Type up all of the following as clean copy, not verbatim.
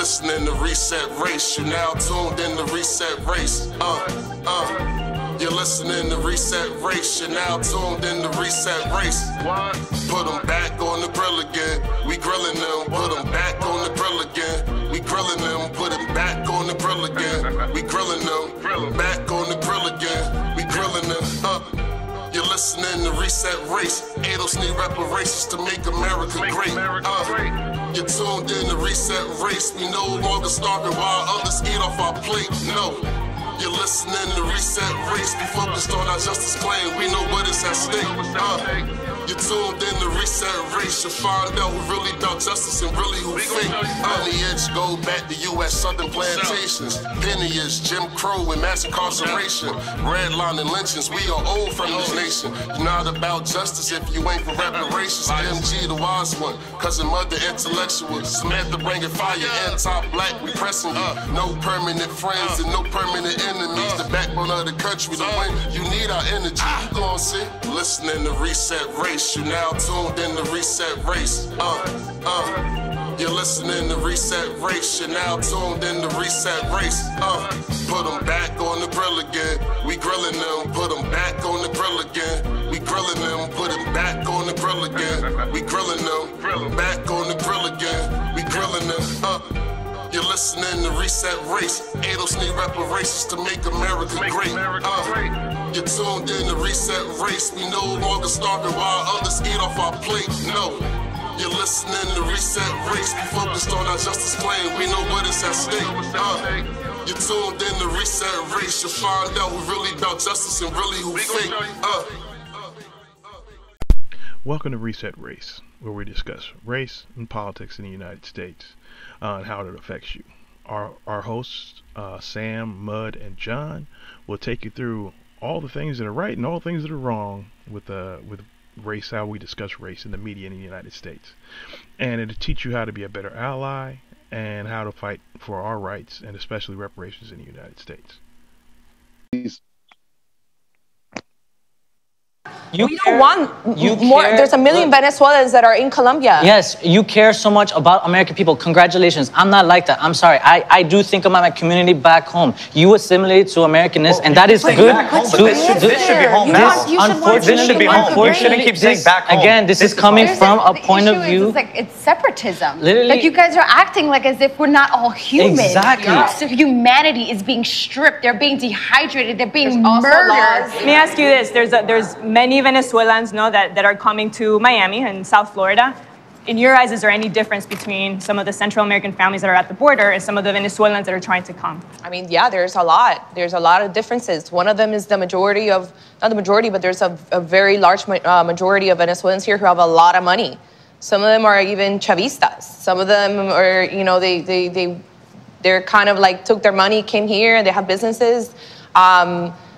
listening to Reset Race. You're now tuned in to Reset Race. You're listening to Reset Race. You're now tuned in to Reset Race. Put them back on the grill again. We grilling them. Put them back on the grill again. We grilling them. Put them back on the grill again. We grilling them. Back on the grill again. We grilling them. You're listening to Reset Race. ADOS need reparations to make America great. You're tuned in to Reset Race. We no longer starving while others eat off our plate. No. You're listening to Reset Race. We focused on our justice claim. We know what is at stake. You're tuned in to Reset Race. You'll find out who really about justice and really who fake. Lineage go back to U.S. Southern plantations. Lineage, Jim Crow and mass incarceration. Redlining lynchings. We are old from this nation. You're not about justice if you ain't for reparations. MG the wise one, cousin mother intellectual. Samantha bringing fire, anti-black, we pressing you. No permanent friends and no permanent enemies. The backbone of the country, the win. You need our energy. You gon' see. Listening to Reset Race. You're now tuned in to Reset Race. You're listening to Reset Race. You're now tuned in to Reset Race. Put them back on the grill again. We grilling them. Put them back on the grill again. We grilling them. Put them back on the grill again. We grilling them. Back on the grill again. We grilling them. You're listening to Reset Race. ADOS need reparations to make America great. You're tuned in to Reset Race. We no longer starving while others eat off our plate. No. You're listening to Reset Race. We focused on our justice claim. We know what is at stake. You're tuned in to Reset Race. You'll find out who really about justice and really who fake. Welcome to Reset Race, where we discuss race and politics in the United States and how it affects you. Our hosts, Sam, Mud, and John, will take you through all the things that are right and all the things that are wrong with race, how we discuss race in the media in the United States. And it'll teach you how to be a better ally and how to fight for our rights and especially reparations in the United States. We don't want more. There's a million Venezuelans that are in Colombia. Yes, you care so much about American people. Congratulations. I'm not like that. I'm sorry. I do think about my community back home. You assimilate to Americanness, and that is good. This should be home now. This should be home. You shouldn't keep saying back home. Again, this is coming from a point of view. It's like it's separatism. Literally, like you guys are acting like as if we're not all human. Exactly. So humanity is being stripped. They're being dehydrated. They're being murdered. Let me ask you this: there's many Venezuelans that are coming to Miami and South Florida. In your eyes, is there any difference between some of the Central American families that are at the border and some of the Venezuelans that are trying to come? I mean, yeah, there's a lot. There's a lot of differences. One of them is the majority of, not the majority, but there's a very large majority of Venezuelans here who have a lot of money. Some of them are even Chavistas. Some of them are, you know, they're kind of like took their money, came here, and they have businesses.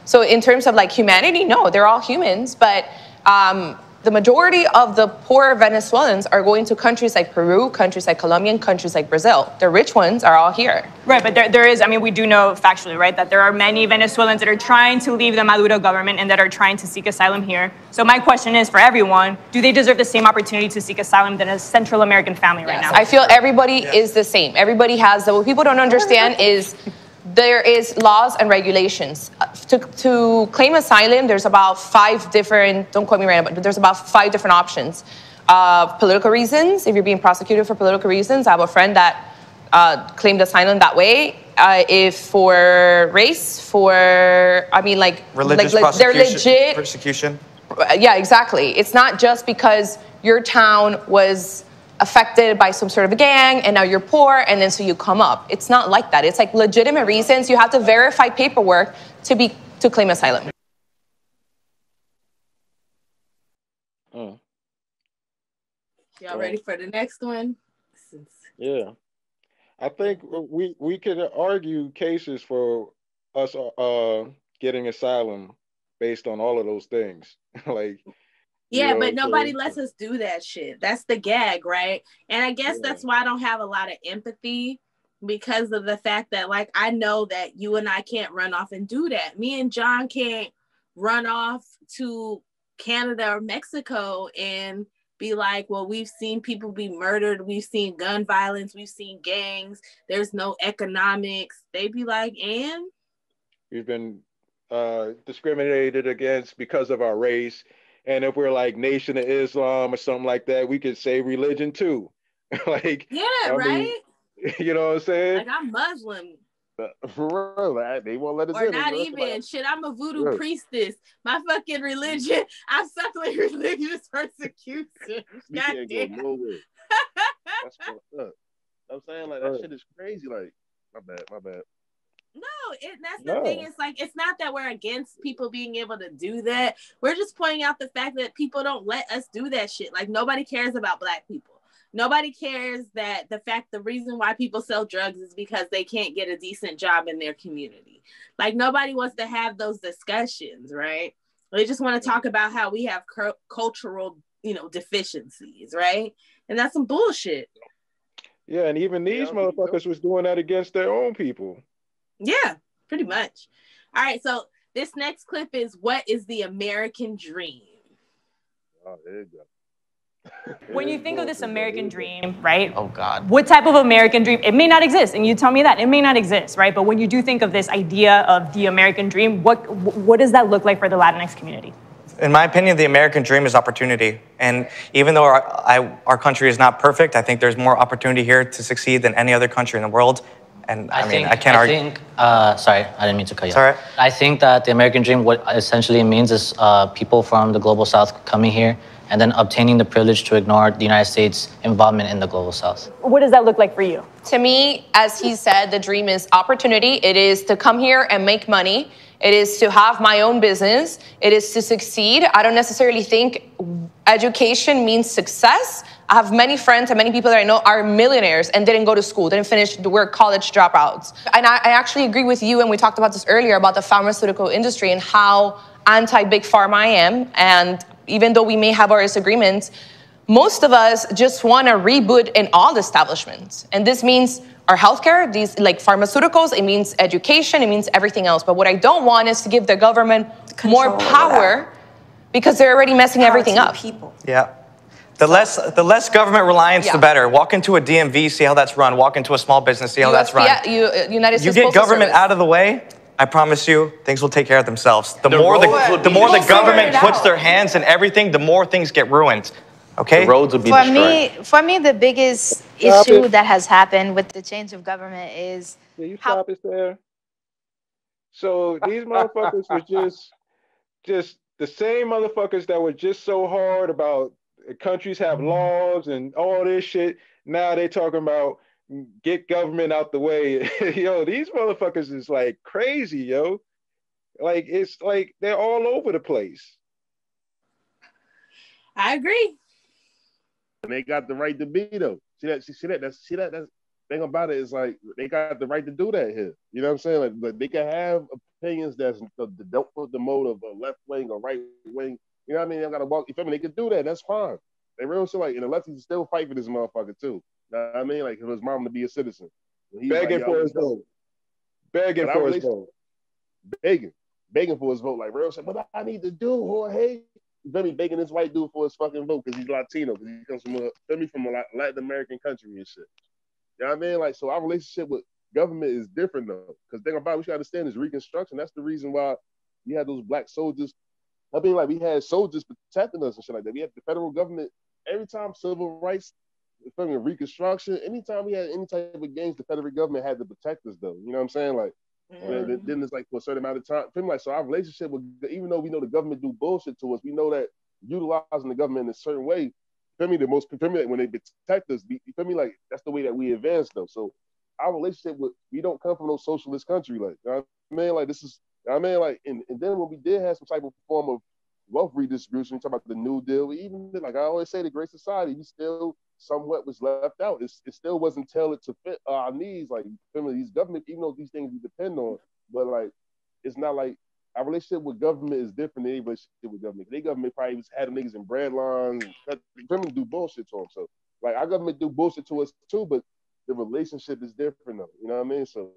So in terms of like humanity, no, they're all humans, but the majority of the poor Venezuelans are going to countries like Peru, countries like Colombia, and countries like Brazil. The rich ones are all here. Right, but there is, I mean, we do know factually, right, that there are many Venezuelans that are trying to leave the Maduro government and that are trying to seek asylum here. So my question is, for everyone, do they deserve the same opportunity to seek asylum than a Central American family right now? I feel everybody is the same. Everybody has, what people don't understand is there is laws and regulations. To claim asylum, there's about 5 different, don't quote me right now, but there's about 5 different options. Political reasons, if you're being prosecuted for political reasons. I have a friend that claimed asylum that way. If for race, for, I mean, like, religious they're legit. Persecution. Yeah, exactly. It's not just because your town was affected by some sort of a gang and now you're poor and then so you come up. It's not like that. It's like legitimate reasons. You have to verify paperwork to claim asylum. Y'all ready for the next one? Yeah. I think we could argue cases for us getting asylum based on all of those things. Like, yeah, but nobody lets us do that shit. That's the gag, right? And I guess that's why I don't have a lot of empathy, because of the fact that, like, I know that you and I can't run off and do that. Me and John can't run off to Canada or Mexico and be like, well, we've seen people be murdered, we've seen gun violence, we've seen gangs, there's no economics. They be like, and we've been discriminated against because of our race. And if we're like Nation of Islam or something like that, we could say religion too. Like, yeah, I right? mean, you know what I'm saying? Like, I'm Muslim. For real, like, they won't let us or in. not even shit. I'm a voodoo priestess. My fucking religion. I'm suffering religious persecution. We can't go nowhere. That's fucked up. I'm saying, like, that shit is crazy. Like, my bad. No, that's the thing. It's like, it's not that we're against people being able to do that. We're just pointing out the fact that people don't let us do that shit. Like, nobody cares about Black people. Nobody cares that the reason why people sell drugs is because they can't get a decent job in their community. Like, nobody wants to have those discussions, right? They just want to talk about how we have cultural, deficiencies, right? And that's some bullshit. Yeah, and even these motherfuckers was doing that against their own people. Yeah, pretty much. All right, so this next clip is, what is the American dream? Oh, there you go. When you think of this American dream, right? Oh, God. What type of American dream? It may not exist, and you tell me that. It may not exist, right? But when you do think of this idea of the American dream, what does that look like for the Latinx community? In my opinion, the American dream is opportunity. And even though our country is not perfect, I think there's more opportunity here to succeed than any other country in the world. And I can't argue. Sorry, I didn't mean to cut you off. Sorry. I think that the American dream, what essentially means is people from the global South coming here and then obtaining the privilege to ignore the United States' involvement in the global South. What does that look like for you? To me, as he said, the dream is opportunity. It is to come here and make money. It is to have my own business. It is to succeed. I don't necessarily think education means success. I have many friends and many people that I know are millionaires and didn't go to school, didn't finish, were college dropouts. And I actually agree with you, and we talked about this earlier, about the pharmaceutical industry and how anti-big pharma I am. And even though we may have our disagreements, most of us just want to reboot in all establishments. And this means our healthcare, these like pharmaceuticals, it means education, it means everything else. But what I don't want is to give the government more power because they're already messing everything up. People. Yeah. The less government reliance, the better. Walk into a DMV, see how that's run. Walk into a small business, see how that's run. United States You get Postal government Service. out of the way, I promise you, things will take care of themselves. The more the government puts their hands in everything, the more things get ruined. Okay? The roads will be destroyed. For me, the biggest issue that has happened with the change of government is stop it there. So these motherfuckers were just the same motherfuckers that were just so hard about countries have laws and all this shit. Now they talking about get government out the way. Yo, these motherfuckers is like crazy, yo. Like, it's like they're all over the place. I agree. And they got the right to be, though. See that? That's the thing about it is, like, they got the right to do that here. You know what I'm saying? Like they can have opinions that don't put the mode of a left wing or right wing. You know what I mean? They gotta walk. You feel me? They can do that. That's fine. They real shit. Like, and the lefties still fight for this motherfucker too. You know what I mean? Like, for his mom to be a citizen. Begging for his vote. Begging for his vote. Begging for his vote. Like, real shit. What I need to do, Jorge? You feel me? Begging this white dude for his fucking vote because he's Latino, because he comes from a Latin American country and shit. You know what I mean? Like, so our relationship with government is different though. Because the thing about it, we should understand is Reconstruction. That's the reason why we had those black soldiers. I mean, like, we had soldiers protecting us and shit like that. We had the federal government every time civil rights, Reconstruction, anytime we had any type of gains, the federal government had to protect us though. You know what I'm saying? Like, then it's like for a certain amount of time. Like, so our relationship with, even though we know the government do bullshit to us, we know that utilizing the government in a certain way, when they protect us, you feel me? Like, that's the way that we advance though. So our relationship with, we don't come from no socialist country, like, you know what I mean? Like, this is, you know what I mean? Like, and then when we did have some type of form of wealth redistribution, we talk about the New Deal, even like I always say, the Great Society, we still somewhat was left out. It still wasn't tailored to fit our needs. Like, these government, even though these things we depend on, but like, it's not like our relationship with government is different than any relationship with government. Their government probably had them niggas in bread lines, and do bullshit to them. So like, our government do bullshit to us too, but the relationship is different though. You know what I mean? So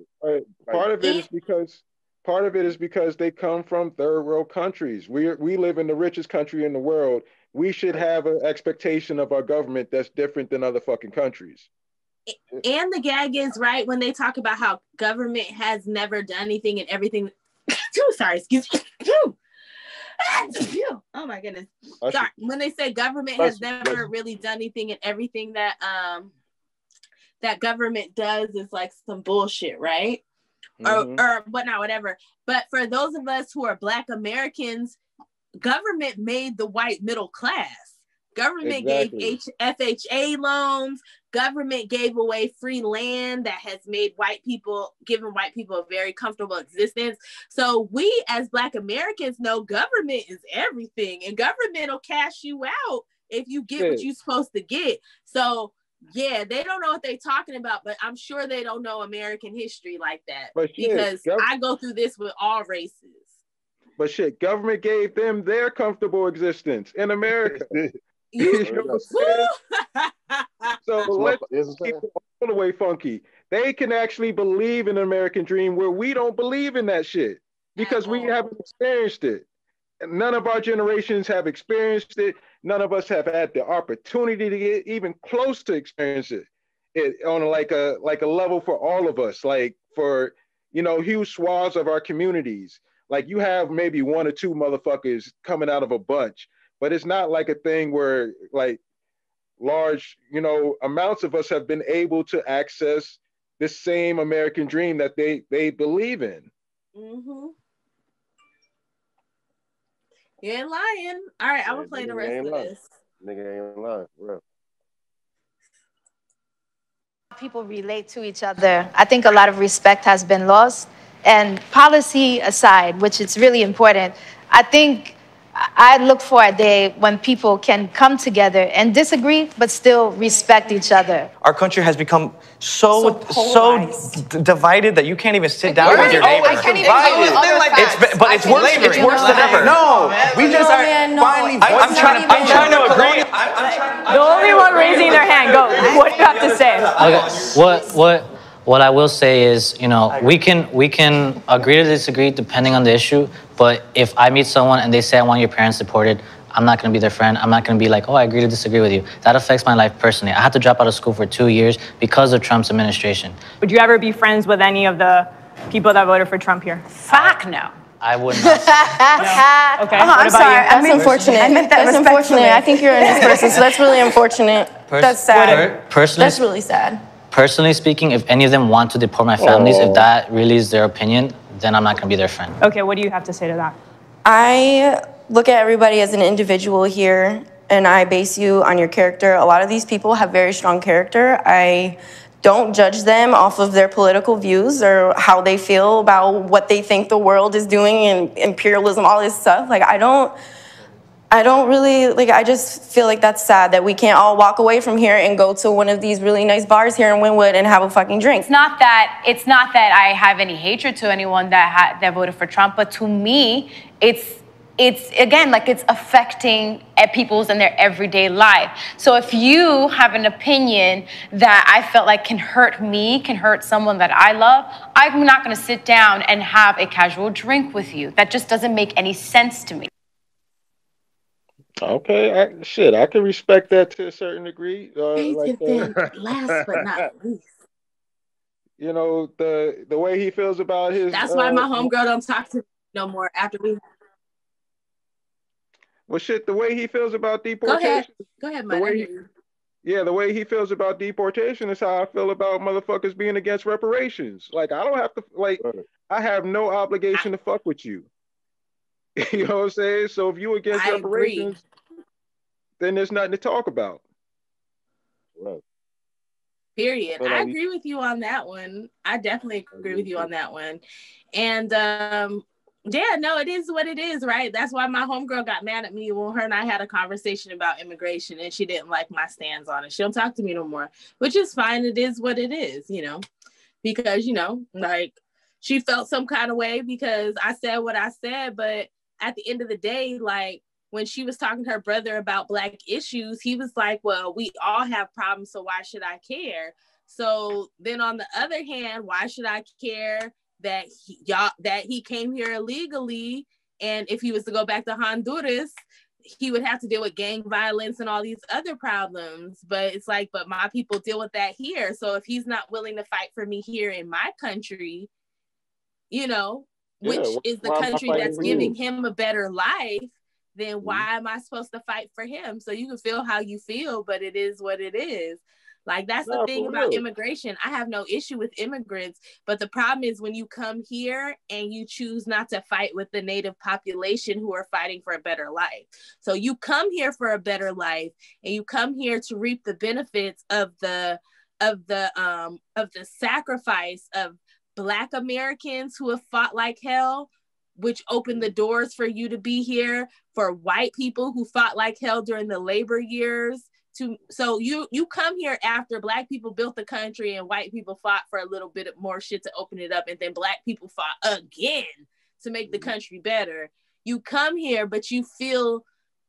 part of it is because they come from third world countries. We live in the richest country in the world, we should have an expectation of our government that's different than other fucking countries. And the gag is right when they talk about how government has never done anything and everything. Sorry, excuse me. Oh my goodness. Sorry. When they say government has never really done anything and everything that that government does is like some bullshit, right? Or whatnot, whatever. But for those of us who are Black Americans, government made the white middle class. Government gave FHA loans. Government gave away free land that has made given white people a very comfortable existence. So we as Black Americans know government is everything, and government will cash you out if you get what you're supposed to get. So yeah, they don't know what they're talking about, but I'm sure they don't know American history like that, because I go through this with all races. But shit, government gave them their comfortable existence in America. You know what I'm saying? So let's keep it all the way funky. They can actually believe in the American dream where we don't believe in that shit because we haven't experienced it. None of our generations have experienced it. None of us have had the opportunity to get even close to experience it on like a level for all of us, like for, you know, huge swaths of our communities. Like you have maybe one or two motherfuckers coming out of a bunch, but it's not like a thing where like large, you know, amounts of us have been able to access this same American dream that they believe in. Mm-hmm. You ain't lying. All right, I'm gonna play the rest of this. Nigga ain't lying. Real. People relate to each other. I think a lot of respect has been lost. And policy aside, which is really important, I think I look for a day when people can come together and disagree, but still respect each other. Our country has become so divided that you can't even sit down with your neighbor. But it's worse than ever. No, we just are finally. I'm trying to agree. The only one raising their hand, go. What do you have to say? Okay, what I will say is, you know, we can agree to disagree depending on the issue, but if I meet someone and they say I want your parents deported, I'm not going to be their friend. I'm not going to be like, oh, I agree to disagree with you. That affects my life personally. I had to drop out of school for 2 years because of Trump's administration. Would you ever be friends with any of the people that voted for Trump here? Fuck no. I would not. No? Okay. I'm sorry. That's unfortunate. I meant that That's unfortunate. I think you're a nice person, so that's really unfortunate. That's sad. That's really sad. Personally speaking, if any of them want to deport my families, if that really is their opinion, then I'm not going to be their friend. Okay, what do you have to say to that? I look at everybody as an individual here, and I base you on your character. A lot of these people have very strong character. I don't judge them off of their political views or how they feel about what they think the world is doing and imperialism, all this stuff. Like, I don't really, like, I just feel like that's sad that we can't all walk away from here and go to one of these really nice bars here in Wynwood and have a fucking drink. It's not that I have any hatred to anyone that voted for Trump, but to me, it's again, like, it's affecting people's in their everyday life. So if you have an opinion that I felt like can hurt me, can hurt someone that I love, I'm not going to sit down and have a casual drink with you. That just doesn't make any sense to me. Okay, I can respect that to a certain degree. Last but not least, you know, the way he feels about his. That's why my homegirl don't talk to me no more after we. Well, shit, the way he feels about deportation. Go ahead, Mike. The way he feels about deportation is how I feel about motherfuckers being against reparations. Like, I don't have to, like, I have no obligation to fuck with you. You know what I'm saying? So if you against reparations, then there's nothing to talk about. Right. Period. I agree with you on that one. I definitely agree with you on that one. And yeah, no, it is what it is, right? That's why my homegirl got mad at me when her and I had a conversation about immigration and she didn't like my stance on it. She don't talk to me no more, which is fine. It is what it is, you know, because, you know, like, she felt some kind of way because I said what I said, but at the end of the day, like, when she was talking to her brother about Black issues, he was like, well, we all have problems, so why should I care? So then on the other hand, why should I care that he came here illegally, and if he was to go back to Honduras, he would have to deal with gang violence and all these other problems. But it's like, but my people deal with that here. So if he's not willing to fight for me here in my country, you know, which is the country that's giving him a better life, then why am I supposed to fight for him? So you can feel how you feel, but it is what it is. Like, that's the thing about immigration. I have no issue with immigrants, but the problem is when you come here and you choose not to fight with the native population who are fighting for a better life. So you come here for a better life, and you come here to reap the benefits of the sacrifice of Black Americans who have fought like hell, which opened the doors for you to be here, for white people who fought like hell during the labor years. So you come here after Black people built the country and white people fought for a little bit more shit to open it up, and then Black people fought again to make the country better. You come here, but you feel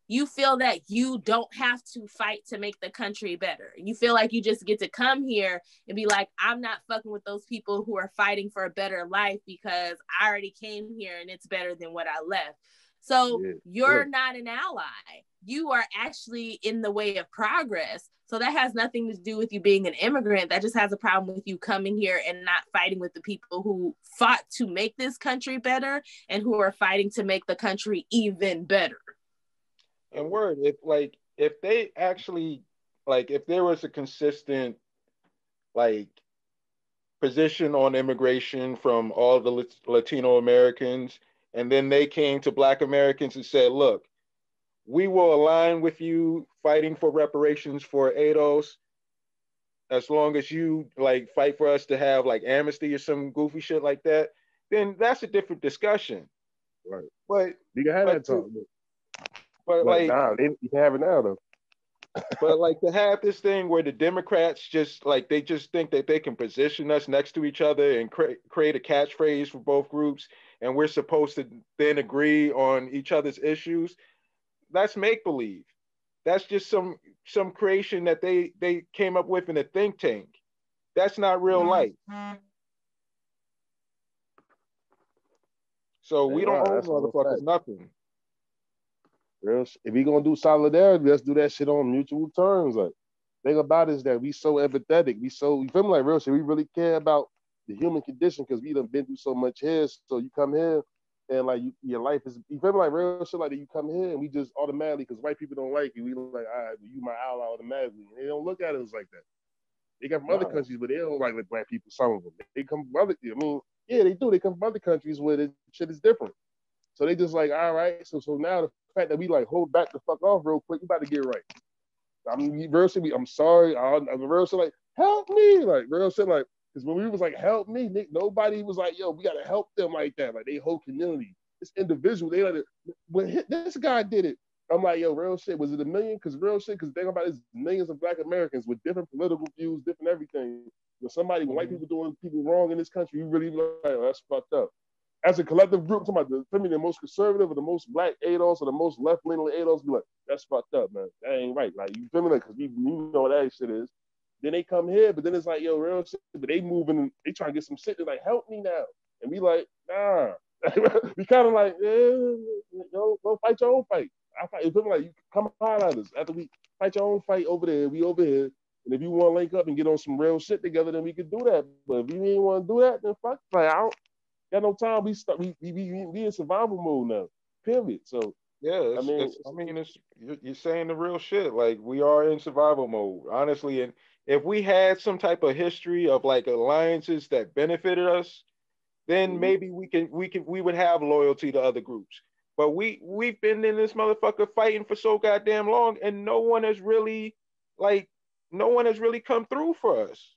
that you don't have to fight to make the country better. You feel like you just get to come here and be like, I'm not fucking with those people who are fighting for a better life because I already came here and it's better than what I left. So you're not an ally. You are actually in the way of progress. So that has nothing to do with you being an immigrant. That just has a problem with you coming here and not fighting with the people who fought to make this country better and who are fighting to make the country even better. And word, if they actually, like, if there was a consistent, like, position on immigration from all the Latino Americans, and then they came to Black Americans and said, look, we will align with you fighting for reparations for ADOS as long as you, like, fight for us to have, like, amnesty or some goofy shit like that, then that's a different discussion. Right. But you can have that talk. But like, nah, you can have it now, though. But like, to have this thing where the Democrats just, like, they just think that they can position us next to each other and create a catchphrase for both groups, and we're supposed to then agree on each other's issues, that's make-believe. That's just some creation that they came up with in a think tank. That's not real life. So we don't owe motherfuckers nothing. If we gonna do solidarity, let's do that shit on mutual terms. Like, thing about it is that we so empathetic, you feel me, like, real shit. We really care about the human condition because we done been through so much here. So you come here and, like, your life is, you feel me, like, real shit, like, you come here and we just automatically, because white people don't like you, we look like, all right, well, you my ally automatically. And they don't look at us like that. They come from other countries, but they don't like Black people. Some of them, they come from other. I mean, yeah, they do. They come from other countries where the shit is different. So they just like, all right. So now the fact that we, like, hold back the fuck off real quick, we about to get right. I mean, real shit, I'm sorry. I'm real shit, like, help me, like, real shit, like, because when we was like, help me, nobody was like, yo, we gotta help them like that. Like, they whole community, this individual, they let it. When this guy did it, I'm like, yo, real shit, was it a million? Because real shit, because think about it, millions of Black Americans with different political views, different everything. When white people doing people wrong in this country, you really like, oh, that's fucked up. As a collective group, talking about the most conservative or the most Black ADOS or the most left-leaning ADOS, be like, that's fucked up, man. That ain't right. Like, you feel me? Like, because we know what that shit is. Then they come here, but then it's like, yo, real shit, but they moving and they trying to get some shit. They're like, help me now. And we like, nah. We kind of like, go fight your own fight. I fight. You feel me? Like, you come out at us. After we fight your own fight over there, we over here. And if you want to link up and get on some real shit together, then we could do that. But if you ain't want to do that, then fuck. Like, I don't got no time. We in survival mode now. Period. So yeah, you're saying the real shit. Like, we are in survival mode, honestly. And if we had some type of history of, like, alliances that benefited us, then maybe we would have loyalty to other groups. But we've been in this motherfucker fighting for so goddamn long, and no one has really come through for us.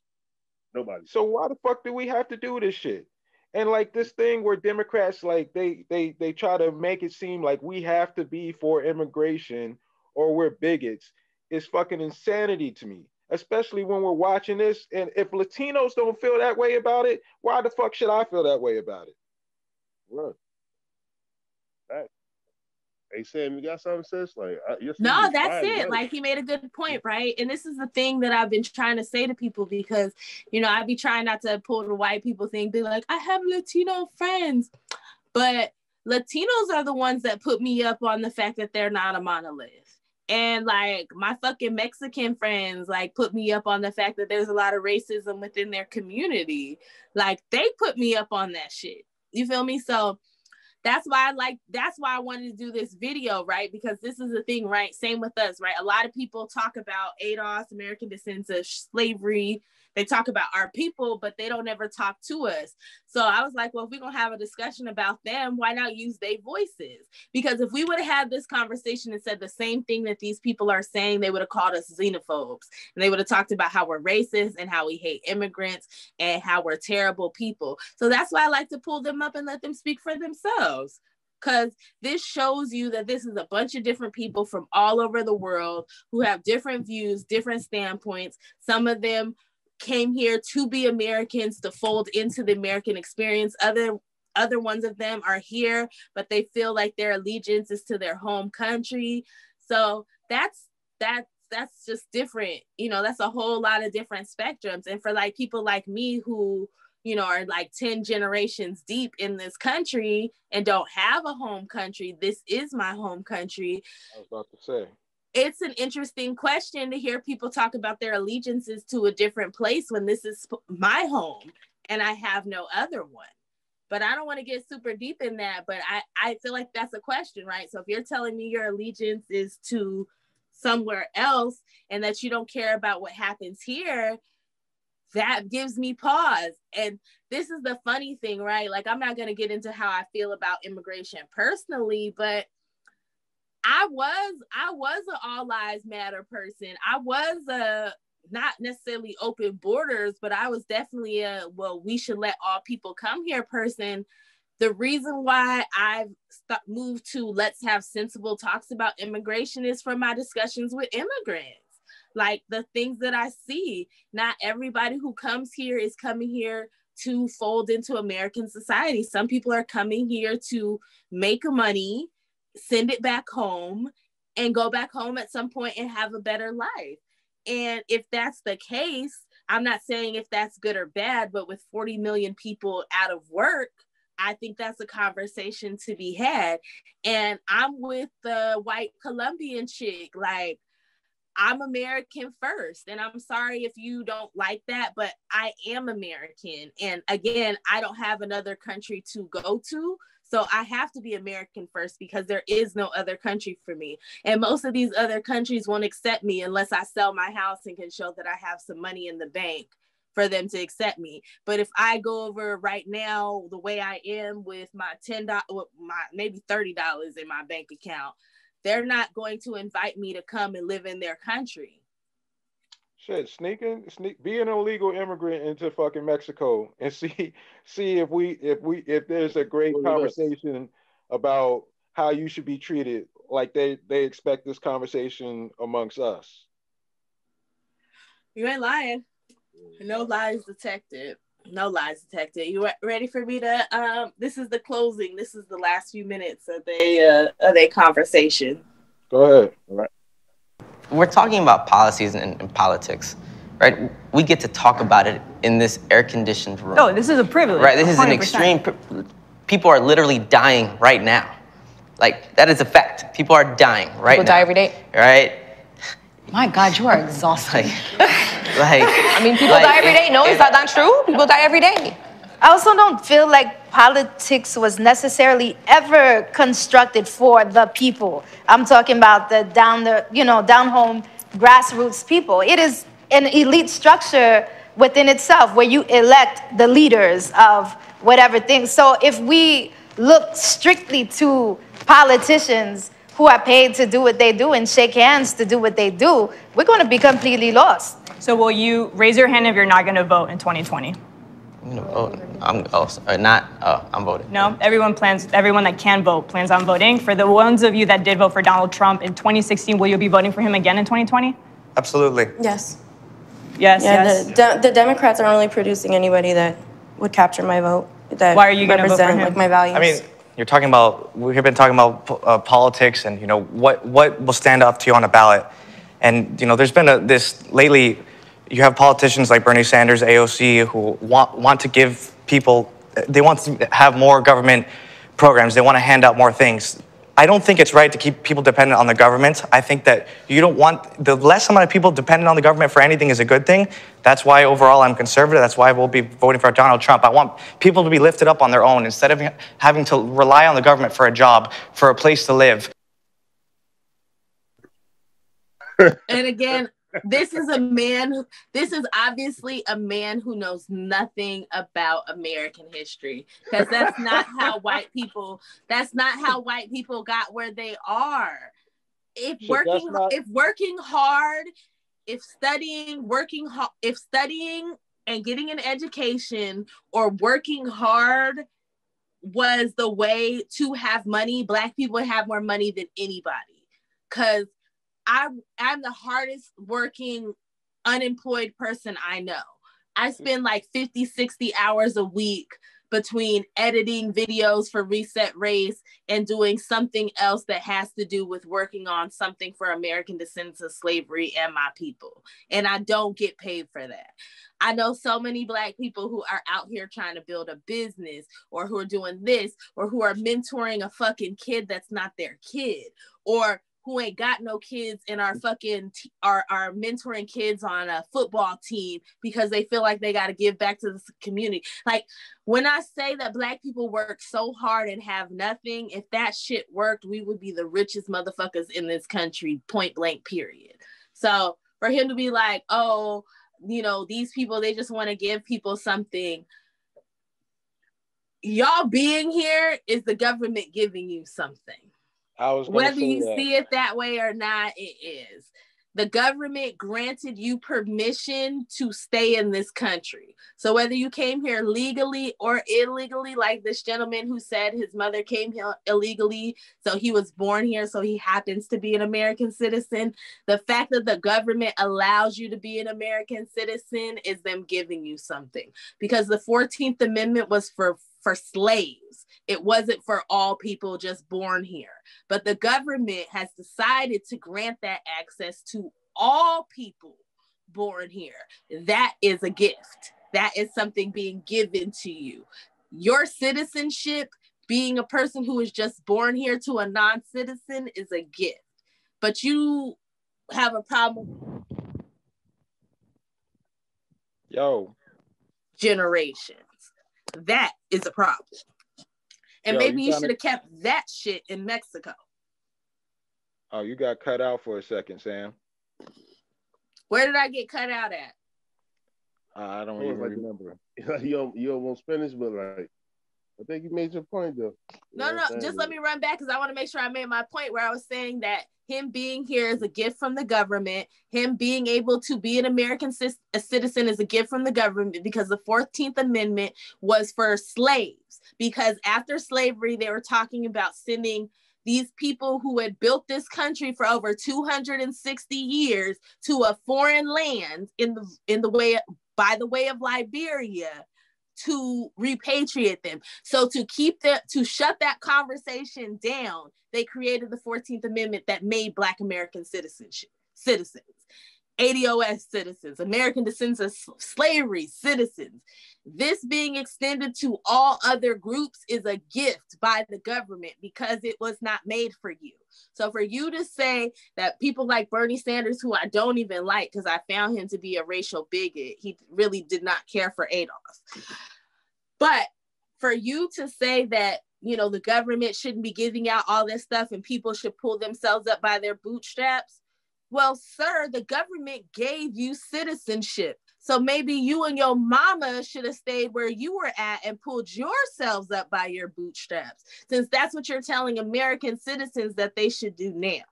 Nobody. So why the fuck do we have to do this shit? And, like, this thing where Democrats, like, they try to make it seem like we have to be for immigration or we're bigots is fucking insanity to me, especially when we're watching this. And if Latinos don't feel that way about it, why the fuck should I feel that way about it? Right. Hey, Sam, you got something, sis? Like, no, that's it. Like, he made a good point, right? And this is the thing that I've been trying to say to people because, I be trying not to pull the white people thing. Be like, I have Latino friends. But Latinos are the ones that put me up on the fact that they're not a monolith. And like my fucking Mexican friends like put me up on the fact that there's a lot of racism within their community. Like they put me up on that shit. You feel me? So that's why I wanted to do this video, right? Because this is the thing, right? Same with us, right? A lot of people talk about ADOS, American Descendants of Slavery. They talk about our people, but they don't ever talk to us. So I was like, well, if we're going to have a discussion about them, why not use their voices? Because if we would have had this conversation and said the same thing that these people are saying, they would have called us xenophobes. And they would have talked about how we're racist and how we hate immigrants and how we're terrible people. So that's why I like to pull them up and let them speak for themselves. Because this shows you that this is a bunch of different people from all over the world who have different views, different standpoints. Some of them came here to be Americans, to fold into the American experience. Other ones of them are here, but they feel like their allegiance is to their home country. So that's just different. You know, that's a whole lot of different spectrums. And for like people like me who, you know, are like 10 generations deep in this country and don't have a home country, this is my home country. I was about to say. It's an interesting question to hear people talk about their allegiances to a different place when this is my home and I have no other one. But I don't want to get super deep in that, but I feel like that's a question, right? So if you're telling me your allegiance is to somewhere else and that you don't care about what happens here, that gives me pause. And this is the funny thing, right? Like, I'm not going to get into how I feel about immigration personally, but I was an all lives matter person. I was a not necessarily open borders, but I was definitely a, well, we should let all people come here person. The reason why I've moved to let's have sensible talks about immigration is from my discussions with immigrants. Like the things that I see, not everybody who comes here is coming here to fold into American society. Some people are coming here to make money, send it back home, and go back home at some point and have a better life. And if that's the case, I'm not saying if that's good or bad, but with 40 million people out of work, I think that's a conversation to be had. And I'm with the white Colombian chick, like, I'm American first. And I'm sorry if you don't like that, but I am American. And again, I don't have another country to go to. So I have to be American first because there is no other country for me. And most of these other countries won't accept me unless I sell my house and can show that I have some money in the bank for them to accept me. But if I go over right now, the way I am with my $10, my maybe $30 in my bank account, they're not going to invite me to come and live in their country. Shit, be an illegal immigrant into fucking Mexico and see if there's a great conversation about how you should be treated, like they expect this conversation amongst us. You ain't lying. No lies detected. No lies detected. You ready for me to? This is the closing. This is the last few minutes of their conversation. Go ahead. All right. We're talking about policies and politics, right? We get to talk about it in this air-conditioned room. Oh, this is a privilege. Right, this 100%. is an extreme. People are literally dying right now. Like, that is a fact. People are dying right now. People die every day. Right? My God, you are exhausted. I mean, people die every day. No, is that not true? People die every day. I also don't feel like politics was necessarily ever constructed for the people. I'm talking about the down home grassroots people. It is an elite structure within itself where you elect the leaders of whatever thing. So if we look strictly to politicians who are paid to do what they do and shake hands to do what they do, we're going to be completely lost. So will you raise your hand if you're not going to vote in 2020? I'm gonna vote. I'm voting. No, everyone that can vote plans on voting. For the ones of you that did vote for Donald Trump in 2016, will you be voting for him again in 2020? Absolutely. Yes. Yes, yeah, yes. The Democrats aren't really producing anybody that would capture my vote. That Why are you going to vote for him? Like my values. I mean, we've been talking about politics and, what will stand up to you on a ballot. And, there's been this lately. You have politicians like Bernie Sanders, AOC, who want to give people, they want to have more government programs. They want to hand out more things. I don't think it's right to keep people dependent on the government. I think that you don't want, the less amount of people dependent on the government for anything is a good thing. That's why overall I'm conservative. That's why we'll be voting for Donald Trump. I want people to be lifted up on their own instead of having to rely on the government for a job, for a place to live. And again, this is obviously a man who knows nothing about American history, because that's not how white people got where they are. If studying and getting an education or working hard was the way to have money, Black people have more money than anybody. Because I'm the hardest working unemployed person I know. I spend like 50, 60 hours a week between editing videos for Reset Race and doing something else that has to do with working on something for American Descendants of Slavery and my people. And I don't get paid for that. I know so many Black people who are out here trying to build a business, or who are doing this, or who are mentoring a fucking kid that's not their kid, or who ain't got no kids and are mentoring kids on a football team because they feel like they got to give back to the community. Like, when I say that Black people work so hard and have nothing, if that shit worked, we would be the richest motherfuckers in this country, point blank, period. So for him to be like, oh, these people, they just want to give people something. Y'all being here is the government giving you something. Whether you see it that way or not, it is. The government granted you permission to stay in this country. So whether you came here legally or illegally, like this gentleman who said his mother came here illegally, so he was born here, so he happens to be an American citizen. The fact that the government allows you to be an American citizen is them giving you something. Because the 14th Amendment was for slaves. It wasn't for all people just born here. But the government has decided to grant that access to all people born here. That is a gift. That is something being given to you. Your citizenship, being a person who is just born here to a non-citizen, is a gift. But you have a problem. Generations. That is a problem. And maybe you should have kept that shit in Mexico. Oh, you got cut out for a second, Sam. Where did I get cut out at? I don't even remember. You almost finished, but like, I think you made your point though. No, just let me run back because I want to make sure I made my point where I was saying that him being here is a gift from the government. Him being able to be an American citizen is a gift from the government, because the 14th Amendment was for slaves. Because after slavery, they were talking about sending these people who had built this country for over 260 years to a foreign land by the way of Liberia, to repatriate them. So to shut that conversation down, they created the 14th Amendment that made Black American citizens, ADOS citizens, American Descendants of Slavery citizens. This being extended to all other groups is a gift by the government because it was not made for you. So for you to say that people like Bernie Sanders, who I don't even like because I found him to be a racial bigot, he really did not care for ADOS. But for you to say that, the government shouldn't be giving out all this stuff and people should pull themselves up by their bootstraps, well, sir, the government gave you citizenship. So maybe you and your mama should have stayed where you were at and pulled yourselves up by your bootstraps, since that's what you're telling American citizens that they should do now.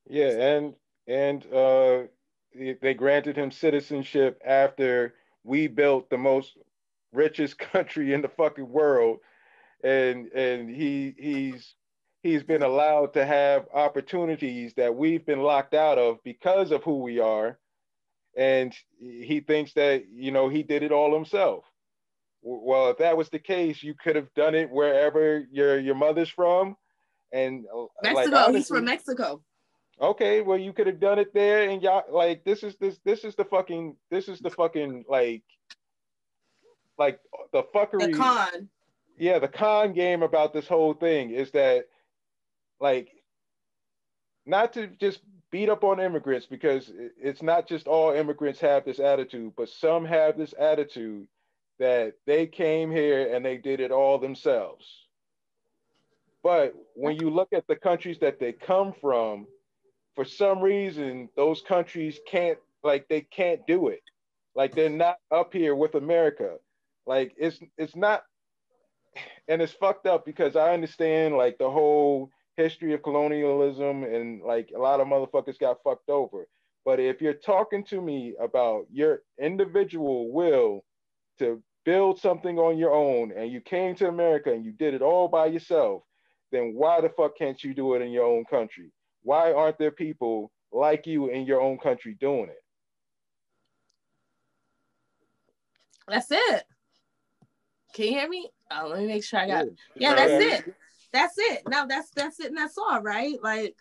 Yeah, and they granted him citizenship after we built the most richest country in the fucking world, and he's been allowed to have opportunities that we've been locked out of because of who we are. And he thinks that, he did it all himself. Well, if that was the case, you could have done it wherever your mother's from. And Mexico, he's from Mexico. Okay, well, you could have done it there, and y'all, like, this is the fucking like the fuckery. The con. yeah, the con game about this whole thing is that, like, not to just beat up on immigrants, because it's not just all immigrants have this attitude, but some have this attitude that they came here and they did it all themselves. But when you look at the countries that they come from, for some reason, those countries can't, like, they can't do it. Like, they're not up here with America. Like, it's not, and it's fucked up because I understand, like, the whole history of colonialism, and like a lot of motherfuckers got fucked over. But if you're talking to me about your individual will to build something on your own, and you came to America and you did it all by yourself, then why the fuck can't you do it in your own country? Why aren't there people like you in your own country doing it? That's it. Can you hear me? Oh, let me make sure I got it. Yeah, that's it. That's it. No, that's it, and that's all, right? Like,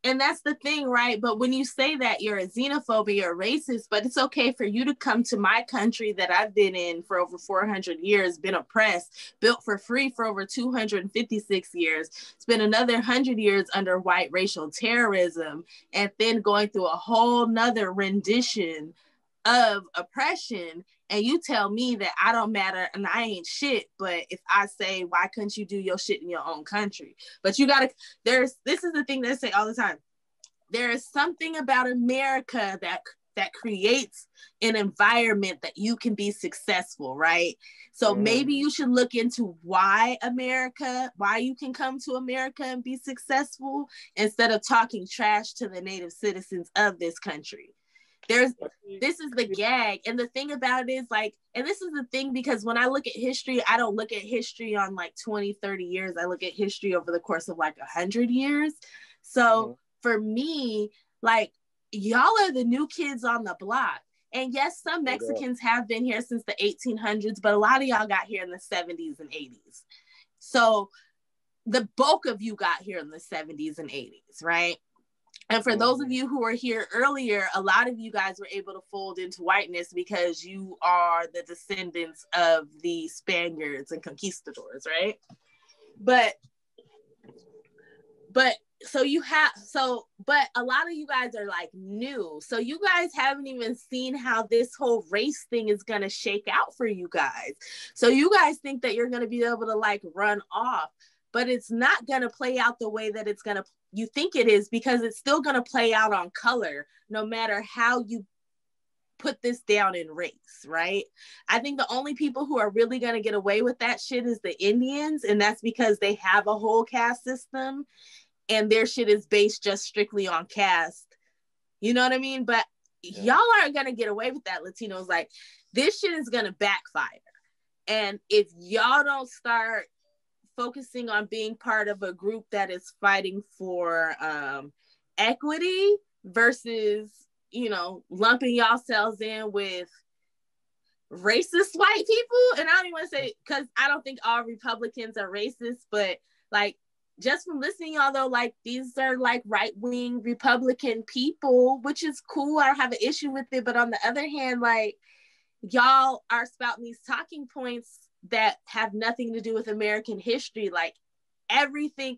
and that's the thing, right? But when you say that, you're a xenophobe, you're a racist, but it's okay for you to come to my country that I've been in for over 400 years, been oppressed, built for free for over 256 years, spent another 100 years under white racial terrorism, and then going through a whole nother rendition of oppression, and you tell me that I don't matter and I ain't shit. But if I say, why couldn't you do your shit in your own country? But you gotta, this is the thing they say all the time. There is something about America that creates an environment that you can be successful, right? So maybe you should look into why you can come to America and be successful, instead of talking trash to the native citizens of this country. This is the gag. And the thing about it is, like, and this is the thing, because when I look at history, I don't look at history on like 20, 30 years. I look at history over the course of like 100 years. So for me, like, y'all are the new kids on the block. And yes, some Mexicans have been here since the 1800s, but a lot of y'all got here in the 70s and 80s. So the bulk of you got here in the 70s and 80s, right? And for those of you who were here earlier, a lot of you guys were able to fold into whiteness because you are the descendants of the Spaniards and conquistadors, right? But a lot of you guys are like new. So you guys haven't even seen how this whole race thing is going to shake out for you guys. So you guys think that you're going to be able to like run off, but it's not going to play out the way that you think it is, because it's still going to play out on color, no matter how you put this down in race, right? I think the only people who are really going to get away with that shit is the Indians, and that's because they have a whole caste system, and their shit is based just strictly on caste. You know what I mean? But y'all aren't going to get away with that, Latinos. Like, this shit is going to backfire. And if y'all don't start focusing on being part of a group that is fighting for equity versus, lumping yourselves in with racist white people. And I don't even want to say, because I don't think all Republicans are racist, but like, just from listening, y'all, though, like, these are like right-wing Republican people, which is cool. I don't have an issue with it. But on the other hand, like, y'all are spouting these talking points that have nothing to do with American history. Like, everything,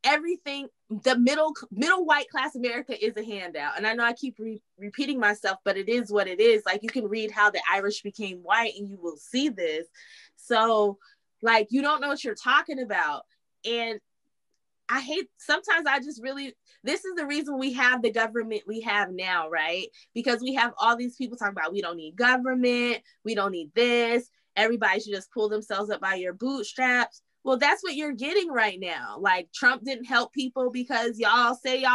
the middle white class America is a handout. And I know I keep repeating myself, but it is what it is. Like, you can read how the Irish became white and you will see this. So, like, you don't know what you're talking about. And sometimes I just really, this is the reason we have the government we have now, right? Because we have all these people talking about, we don't need government, we don't need this, everybody should just pull themselves up by your bootstraps. Well, that's what you're getting right now. Like, Trump didn't help people because y'all say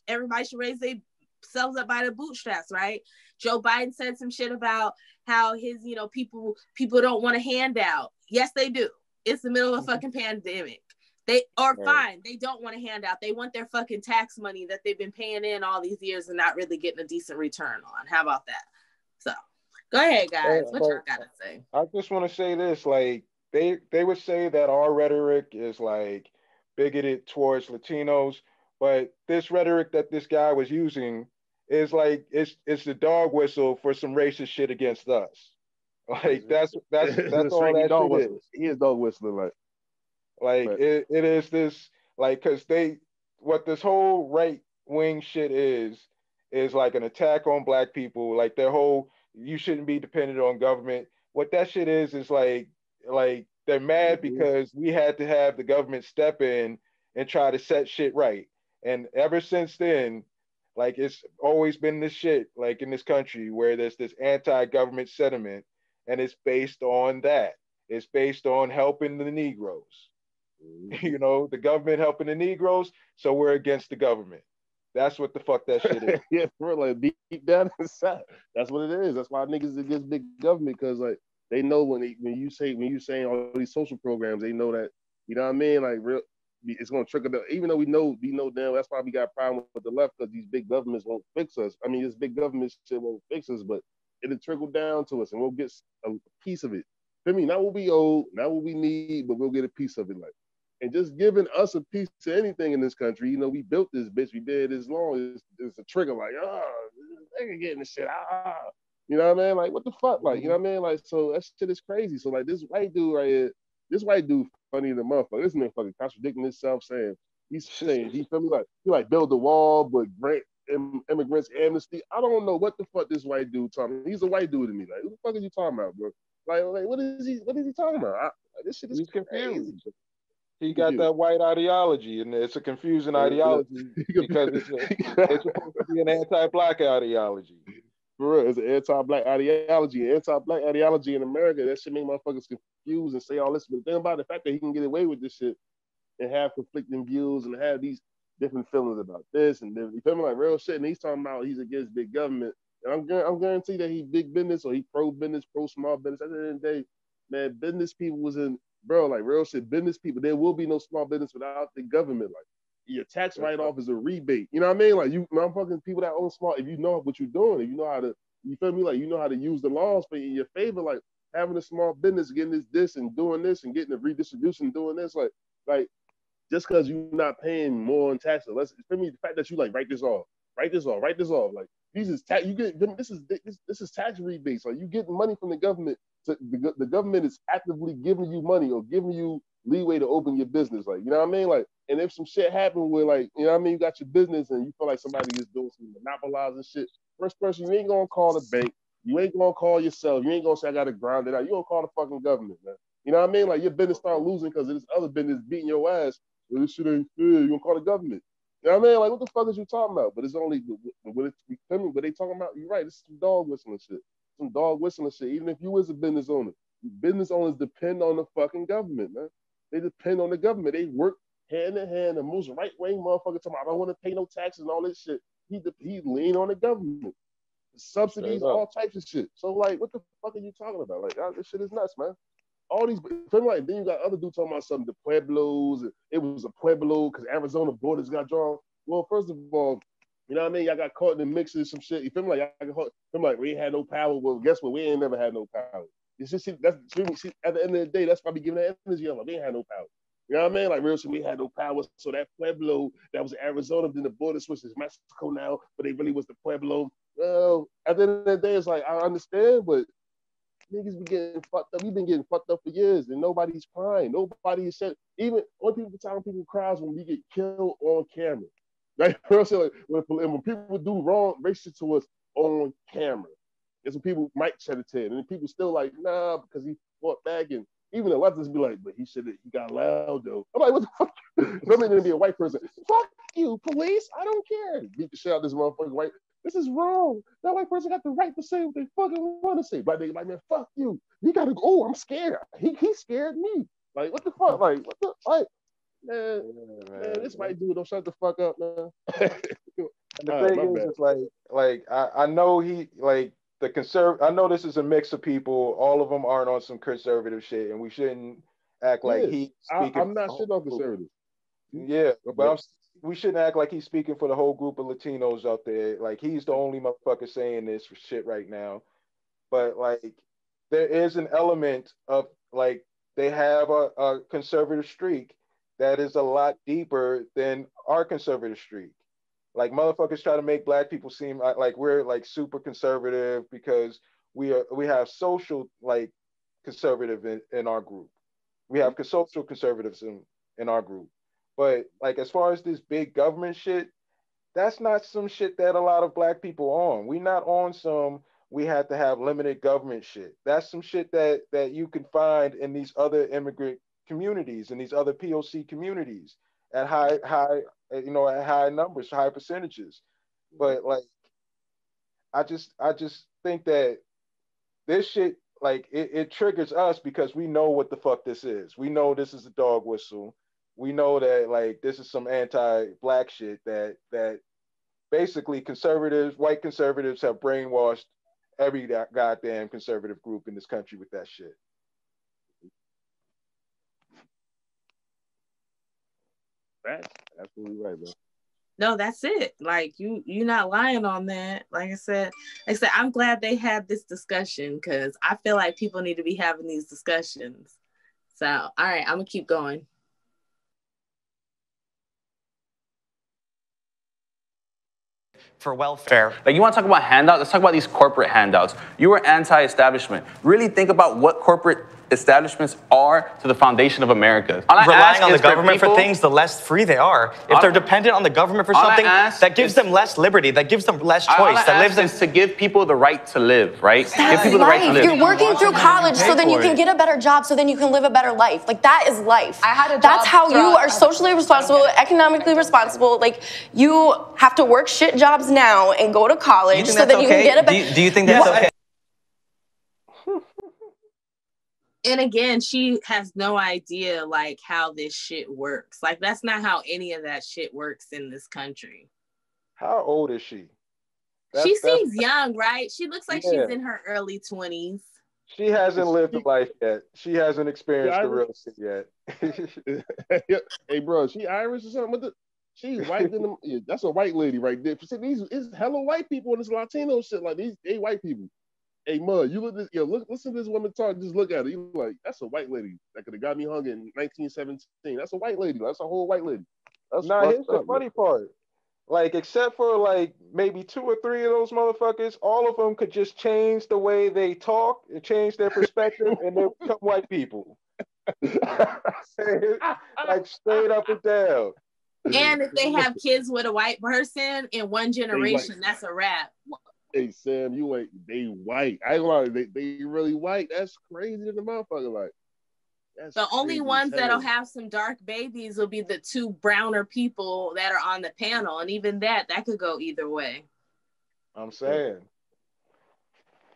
everybody should raise themselves up by the bootstraps, right? Joe Biden said some shit about how his, people don't want a handout. Yes, they do. It's the middle of a fucking pandemic. They don't want a handout. They want their fucking tax money that they've been paying in all these years and not really getting a decent return on. How about that? So go ahead, guys. What y'all gotta say? I just want to say this, like, they would say that our rhetoric is like bigoted towards Latinos, but this rhetoric that this guy was using is like it's the dog whistle for some racist shit against us. Like, that's all that shit is. He is dog whistling, like. Like it is this like because what this whole right wing shit is like an attack on black people. Like their whole you shouldn't be dependent on government. What that shit is like they're mad because we had to have the government step in and try to set shit right. And ever since then, like it's always been this shit like in this country where there's this anti-government sentiment, and it's based on that. It's based on helping the Negroes. You know, the government helping the Negroes, so we're against the government. That's what the fuck that shit is. Yeah, for real, like deep down inside, that's what it is. That's why niggas against big government, because like they know when you saying all these social programs, they know that, you know what I mean, like real, it's gonna trickle down. Even though we know damn, that's why we got a problem with the left, because these big governments won't fix us. I mean, this big government shit won't fix us, but it'll trickle down to us, and we'll get a piece of it. For me, not what we owe, not what we need, but we'll get a piece of it, like. And just giving us a piece of anything in this country, you know, we built this bitch, we did this long, it's a trigger, like, nigga getting this shit, you know what I mean? Like, what the fuck? Like, you know what I mean? Like, so that shit is crazy. So, like, this white dude right here, this white dude funny than motherfucker. This nigga fucking contradicting himself, saying, he's saying, he feel me, like, he like build the wall, but grant immigrants amnesty. I don't know what the fuck this white dude talking about. He's a white dude to me. Like, what the fuck are you talking about, bro? Like what is he talking about? This shit is crazy. He got that white ideology, and it's a confusing ideology because it's supposed to be an anti-black ideology. For real, it's an anti-black ideology. Anti-black ideology in America, that shit make motherfuckers confused and say all this. But the thing about the fact that he can get away with this shit and have conflicting views and have these different feelings about this and then, you feel me, like real shit. And he's talking about he's against big government. And I'm guaranteed that he big business or he pro business, pro small business. At the end of the day, man, business people was in. Bro, like real shit, business people, there will be no small business without the government. Like your tax write-off is a rebate. You know what I mean? Like motherfucking people that own small, if you know what you're doing, if you know how to, you feel me? Like you know how to use the laws for in your favor, like having a small business, getting this and doing this and getting the redistribution, doing this, like just because you're not paying more in taxes. For me, the fact that you like write this off. Like these is tax. You get this is tax rebates. Like you getting money from the government. The government is actively giving you money or giving you leeway to open your business. Like you know what I mean. Like and if some shit happen where like you know what I mean, you got your business and you feel like somebody is doing some monopolizing shit. First person, you ain't gonna call the bank. You ain't gonna call yourself. You ain't gonna say I gotta grind it out. You gonna call the fucking government, man. You know what I mean? Like your business start losing because this other business beating your ass. Well, this shit ain't fair. You gonna call the government? You know what I mean? Like, what the fuck is you talking about? But it's only what they talking about. You're right. This is some dog whistling shit. Some dog whistling shit. Even if you is a business owner, business owners depend on the fucking government, man. They depend on the government. They work hand in hand. The most right wing motherfucker talking about, I don't want to pay no taxes and all this shit. He lean on the government, subsidies, all types of shit. So like, what the fuck are you talking about? Like, this shit is nuts, man. All these, like, then you got other dudes talking about something, the Pueblos. It was a Pueblo because Arizona borders got drawn. Well, first of all, you know what I mean? Y'all got caught in the mix of some shit. You feel me? Like, we ain't had no power. Well, guess what? We ain't never had no power. It's just, at the end of the day, that's why we giving that energy up. Like, we ain't had no power. You know what I mean? Like, real shit, we had no power. So that Pueblo, that was Arizona, then the border switch is Mexico now, but they really was the Pueblo. Well, at the end of the day, it's like, I understand, but niggas be getting fucked up. We've been getting fucked up for years, and nobody's crying. Nobody is said. Even when people cries when we get killed on camera. Like, when people do wrong racist to us on camera, it's when people might shed a tear, and people still like, nah, because he fought back, and even the leftists be like, but he got loud though. I'm like, what the fuck? Somebody gonna be a white person. Fuck you, police. I don't care. Beat the shit out of this motherfucker white. This is wrong. That white person got the right to say what they fucking want to say. Black nigga like, man, fuck you. You gotta go. Oh, I'm scared. He scared me. Like, what the fuck? Like, what the like? Man, this white dude don't shut the fuck up, man. And the thing is, it's like I know he like I know this is a mix of people. All of them aren't on some conservative shit, and we shouldn't act like he's speaking. I'm not shitting on conservatives. Yeah, but we shouldn't act like he's speaking for the whole group of Latinos out there. Like he's the only motherfucker saying this for shit right now. But like there is an element of like they have a conservative streak that is a lot deeper than our conservative streak. Like motherfuckers try to make black people seem like we're like super conservative because we have social like conservative in our group. We have social conservatives in our group. But like as far as this big government shit, that's not some shit that a lot of black people are on. We not on some we had to have limited government shit. That's some shit that you can find in these other immigrant communities and these other POC communities at high at high numbers, high percentages. But like I just think that this shit like it triggers us because we know what the fuck this is. We know this is a dog whistle. We know that like this is some anti-black shit that basically white conservatives have brainwashed every goddamn conservative group in this country with that shit. That's absolutely right, bro. No, that's it. Like you're not lying on that. Like I said, I'm glad they had this discussion because I feel like people need to be having these discussions. So, all right, I'm gonna keep going. For welfare. Like you want to talk about handouts? Let's talk about these corporate handouts. You are anti-establishment. Really think about what corporate establishments are to the foundation of America. Relying on the government for things, the less free they are. If they're dependent on the government for something, that gives them less liberty, that gives them less choice, that lives them to give people the right to live, right? That's give people the right to live. You're working through college so then you can get a better job, so then you can live a better life. Like that is life. I had a job. That's how you are socially responsible, economically responsible. Like you have to work shit jobs now and go to college so that you can get a better. Do you think that's okay? And again, she has no idea like how this shit works. Like that's not how any of that shit works in this country. How old is she? She seems young, right? She looks like she's in her early 20s. She hasn't lived a life yet. She hasn't experienced the real shit yet. Hey, bro, she Irish or something? She's white. That's a white lady right there. See, these is hella white people in this Latino shit. Like they white people. Hey, Mud, you look this, listen to this woman talk. Just look at her. You like, that's a white lady that could have got me hung in 1917. That's a white lady. That's a whole white lady. That's here's the funny part. Like, except for like maybe 2 or 3 of those motherfuckers, all of them could just change the way they talk and change their perspective, and they become white people. Like straight up and down. And if they have kids with a white person in one generation, that's a wrap. Hey Sam, they white. I ain't lie, they really white. That's crazy to the motherfucker. Like the only ones that'll have some dark babies will be the 2 browner people that are on the panel, and even that could go either way. I'm saying,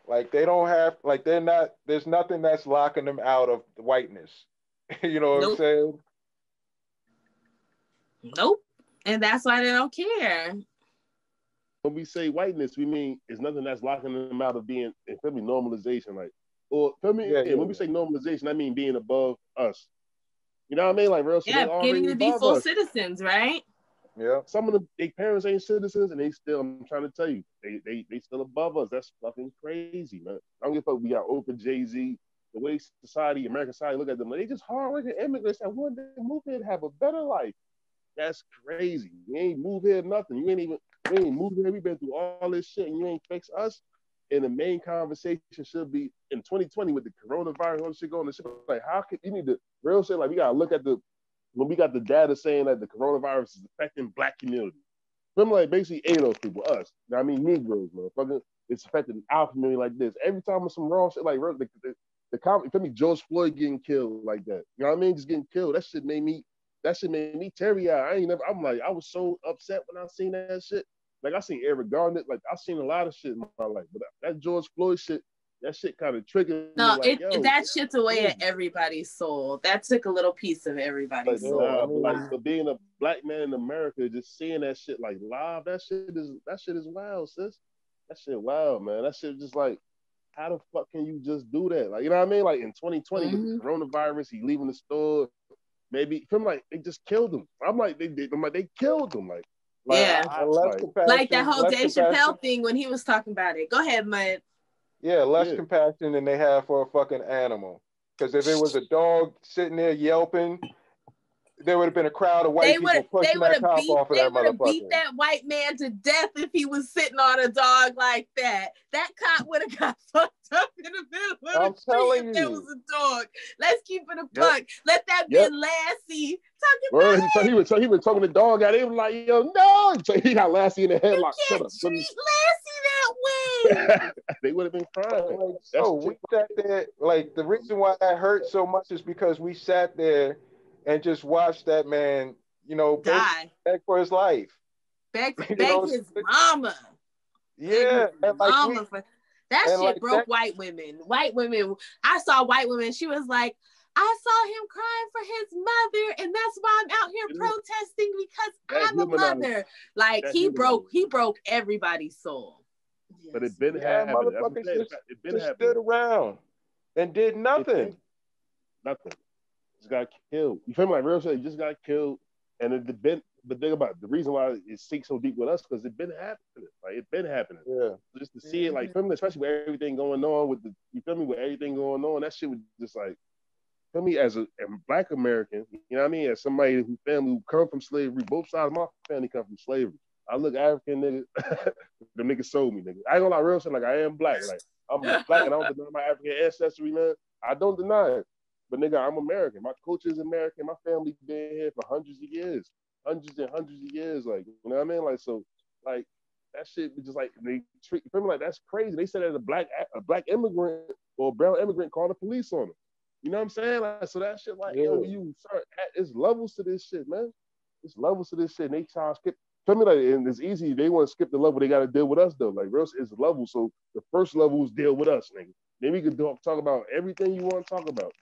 like they don't have, like they're not. There's nothing that's locking them out of the whiteness. You know what I'm saying? Nope. And that's why they don't care. When we say whiteness, we mean it's nothing that's locking them out of being, feel me, normalization. Like, or feel me, when we say normalization, I mean being above us. You know what I mean? Like, real. So getting to be full citizens, right? Yeah. Some of their parents ain't citizens, and they still. I'm trying to tell you, they still above us. That's fucking crazy, man. I don't give a fuck. We got Oprah, Jay-Z, the way society, American society, look at them. Like, they just hardworking immigrants that want to move here and have a better life. That's crazy. You ain't move here nothing. We ain't moved here. We've been through all this shit, and you ain't fix us. And the main conversation should be in 2020 with the coronavirus, all this shit going. The shit like, how can you need to real shit? Like, we gotta look at when we got the data saying that the coronavirus is affecting Black community. I'm like basically 8 of those people, us. I mean, Negroes, motherfucker. It's affecting our community like this. Every time there's some wrong shit, like feel me, George Floyd getting killed like that. You know what I mean? Just getting killed. That shit made me teary-eyed. I was so upset when I seen that shit. Like, I seen Eric Garner, like, I seen a lot of shit in my life, but that George Floyd shit, that shit kind of triggered me. Like, that shit's away at everybody's soul. That took a little piece of everybody's soul. But being a Black man in America, just seeing that shit like live, that shit is wild, sis. That shit wild, man. That shit just like, how the fuck can you just do that? Like, you know what I mean? Like in 2020 with the coronavirus, he leaving the store. Maybe feel like they just killed him. I'm like, they killed him. Like like that whole Dave Chappelle thing when he was talking about it. Go ahead, Mud. Yeah, less compassion than they have for a fucking animal. Because if it was a dog sitting there yelping, there would have been a crowd of white people pushing that cop off of that motherfucker. They would have beat that white man to death if he was sitting on a dog like that. That cop would have got fucked up in the middle of the street if there was a dog. Let's keep it a buck. Let that be Lassie talking about it. So he was talking the dog out. He was like, yo, no. So he got Lassie in the headlock. You can't treat Lassie that way. They would have been crying. Like, so we sat there. Like, the reason why that hurt so much is because we sat there and just watched that man, you know, die, beg for his life, beg his mama. Yeah, and like that shit like broke white women. White women. I saw white women. She was like, I saw him crying for his mother, and that's why I'm out here protesting because I'm a mother. Like he broke everybody's soul. Yes. But it been happening. Motherfuckers just stood around and did nothing. Nothing. Just got killed. You feel me? Like real shit, he just got killed. And it been, but think about it, the reason why it sinks so deep with us, because it been happening. Like it been happening. Yeah. Just to see it, like, feel me, especially with everything going on with the, you feel me, with everything going on, that shit was just like, feel me, as a Black American, you know what I mean? As somebody who family who come from slavery, both sides of my family come from slavery. I look African, nigga. The niggas sold me, nigga. I ain't gonna lie, real shit, like I am Black. Like I'm Black and I don't deny my African ancestry, man. I don't deny it. But nigga, I'm American. My culture is American. My family been here for hundreds of years. Hundreds and hundreds of years. Like, you know what I mean? Like, so, like, that shit was just like, they treat, you feel me? Like, that's crazy. They said that a black immigrant or a brown immigrant called the police on them. You know what I'm saying? Like, so that shit, like, yo, you start, it's levels to this shit, man. It's levels to this shit. And they try to skip, feel me? Like, and it's easy. They want to skip the level. They got to deal with us, though. Like, real, it's levels. So the first level is deal with us, nigga. Then we could talk about everything you want to talk about.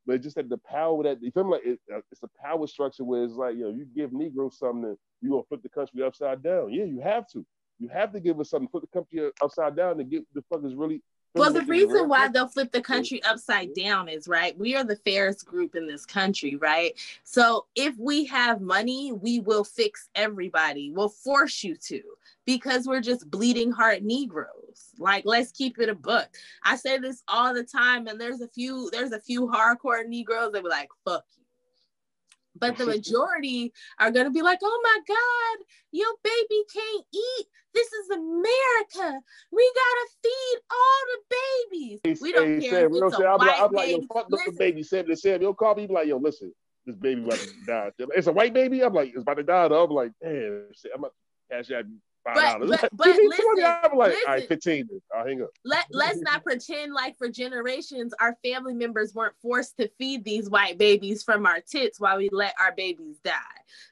But it's just that the power that, you feel me? Like it's a power structure where it's like, you know, you give Negroes something, you're going to flip the country upside down. Yeah, you have to. You have to give us something, flip the country upside down to get the fuckers really. Well, the reason why they'll flip the country upside down is, right, we are the fairest group in this country, right? So if we have money, we will fix everybody. We'll force you to, because we're just bleeding heart Negroes. Like, let's keep it a buck. I say this all the time, and there's a few hardcore Negroes that be like, fuck you. But the majority are going to be like, oh my God, your baby can't eat. This is America. We got to feed all the babies. We don't care if it's a white baby. I'm like, yo, fuck the baby. Sam, you'll call me, be like, yo, listen, this baby about to die. It's a white baby? I'm like, it's about to die. I'm like, damn, I'm about to cash out $5. But listen, I'm like, all right, 15. I'll hang up. Let's not pretend like for generations our family members weren't forced to feed these white babies from our tits while we let our babies die.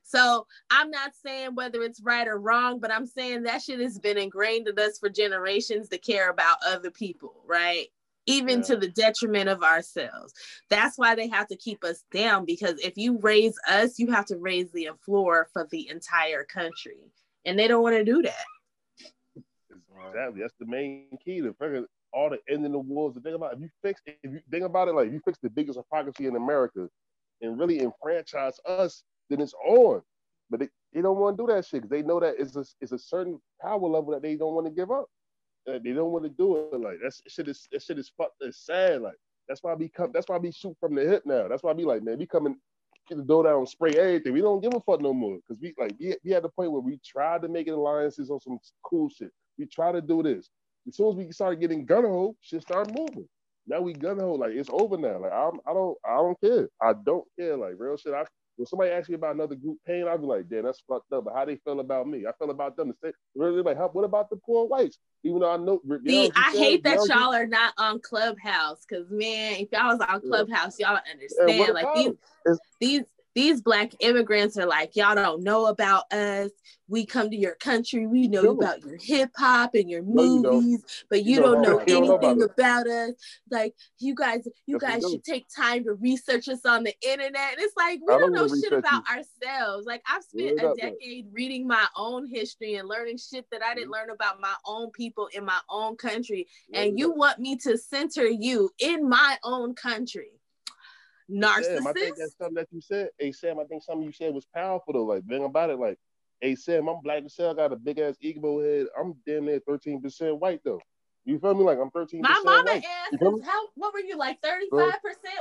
So I'm not saying whether it's right or wrong, but I'm saying that shit has been ingrained in us for generations to care about other people, right? Even to the detriment of ourselves. That's why they have to keep us down, because if you raise us, you have to raise the floor for the entire country. And they don't want to do that. Exactly. That's the main key to all the ending the wars. The thing about if you think about it, like you fix the biggest hypocrisy in America and really enfranchise us, then it's on. But they don't want to do that shit because they know that it's a certain power level that they don't want to give up. They don't want to do it. Like that shit is fucked. It's sad. Like that's why we shoot from the hip now. That's why I be like, man, we coming. Get the door down, spray everything. We don't give a fuck no more because we had the point where we tried to make alliances on some cool shit. We try to do this. As soon as we started getting gun-ho, shit started moving. Now we gun-ho, like it's over now. Like I don't care. I don't care. Like real shit. When somebody asks me about another group pain, I'll be like, damn, that's fucked up. But how they feel about me? I feel about them. Really like, what about the poor whites? Even though I know. I hate that y'all are not on Clubhouse, because man, if y'all was on Clubhouse, y'all understand. Like these Black immigrants are like, y'all don't know about us. We come to your country. We know about your hip hop and your movies, but you don't know anything about us. Like you guys should take time to research us on the internet. And it's like, we don't know shit about ourselves. Like I've spent a decade reading my own history and learning shit that I didn't learn about my own people in my own country. And you want me to center you in my own country. Narcissist. Sam, I think that's something that you said. Hey Sam, I think something you said was powerful though. Like think about it, like, hey Sam, I'm Black as hell, got a big ass ego head. I'm damn near 13% white though. You feel me? Like I'm 13%. My mama white. asked, what were you, like 35%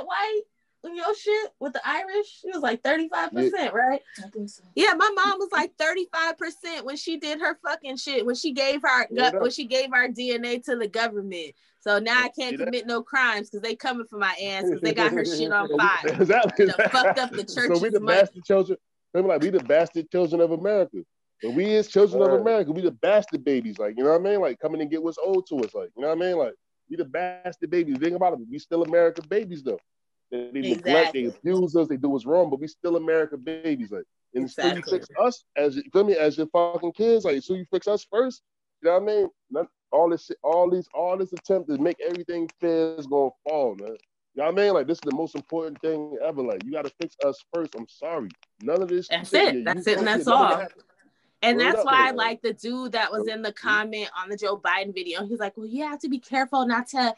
white? in your shit with the Irish? She was like 35%, right? I think so. Yeah, my mom was like 35% when she did her fucking shit, when she gave our DNA to the government. So now I can't commit no crimes because they coming for my ass because they got her shit on fire. Exactly. Fucked up the church's So we the bastard children. Like we the bastard children of America. But we as children of America, we the bastard babies. Like, you know what I mean? Like coming and get what's owed to us. Like, you know what I mean? Like we the bastard babies. Think about it. We still American babies though. They neglect, they abuse us, they do what's wrong, but we still American babies. Like, and until you fix us as your fucking kids, like so you fix us first. You know what I mean? All this attempt to make everything fair is gonna fall, man. You know what I mean? Like this is the most important thing ever. Like you gotta fix us first. I'm sorry. None of this. That's it. That's it, and that's all. And that's why, like the dude that was in the comment on the Joe Biden video, he's like, "Well, you have to be careful not to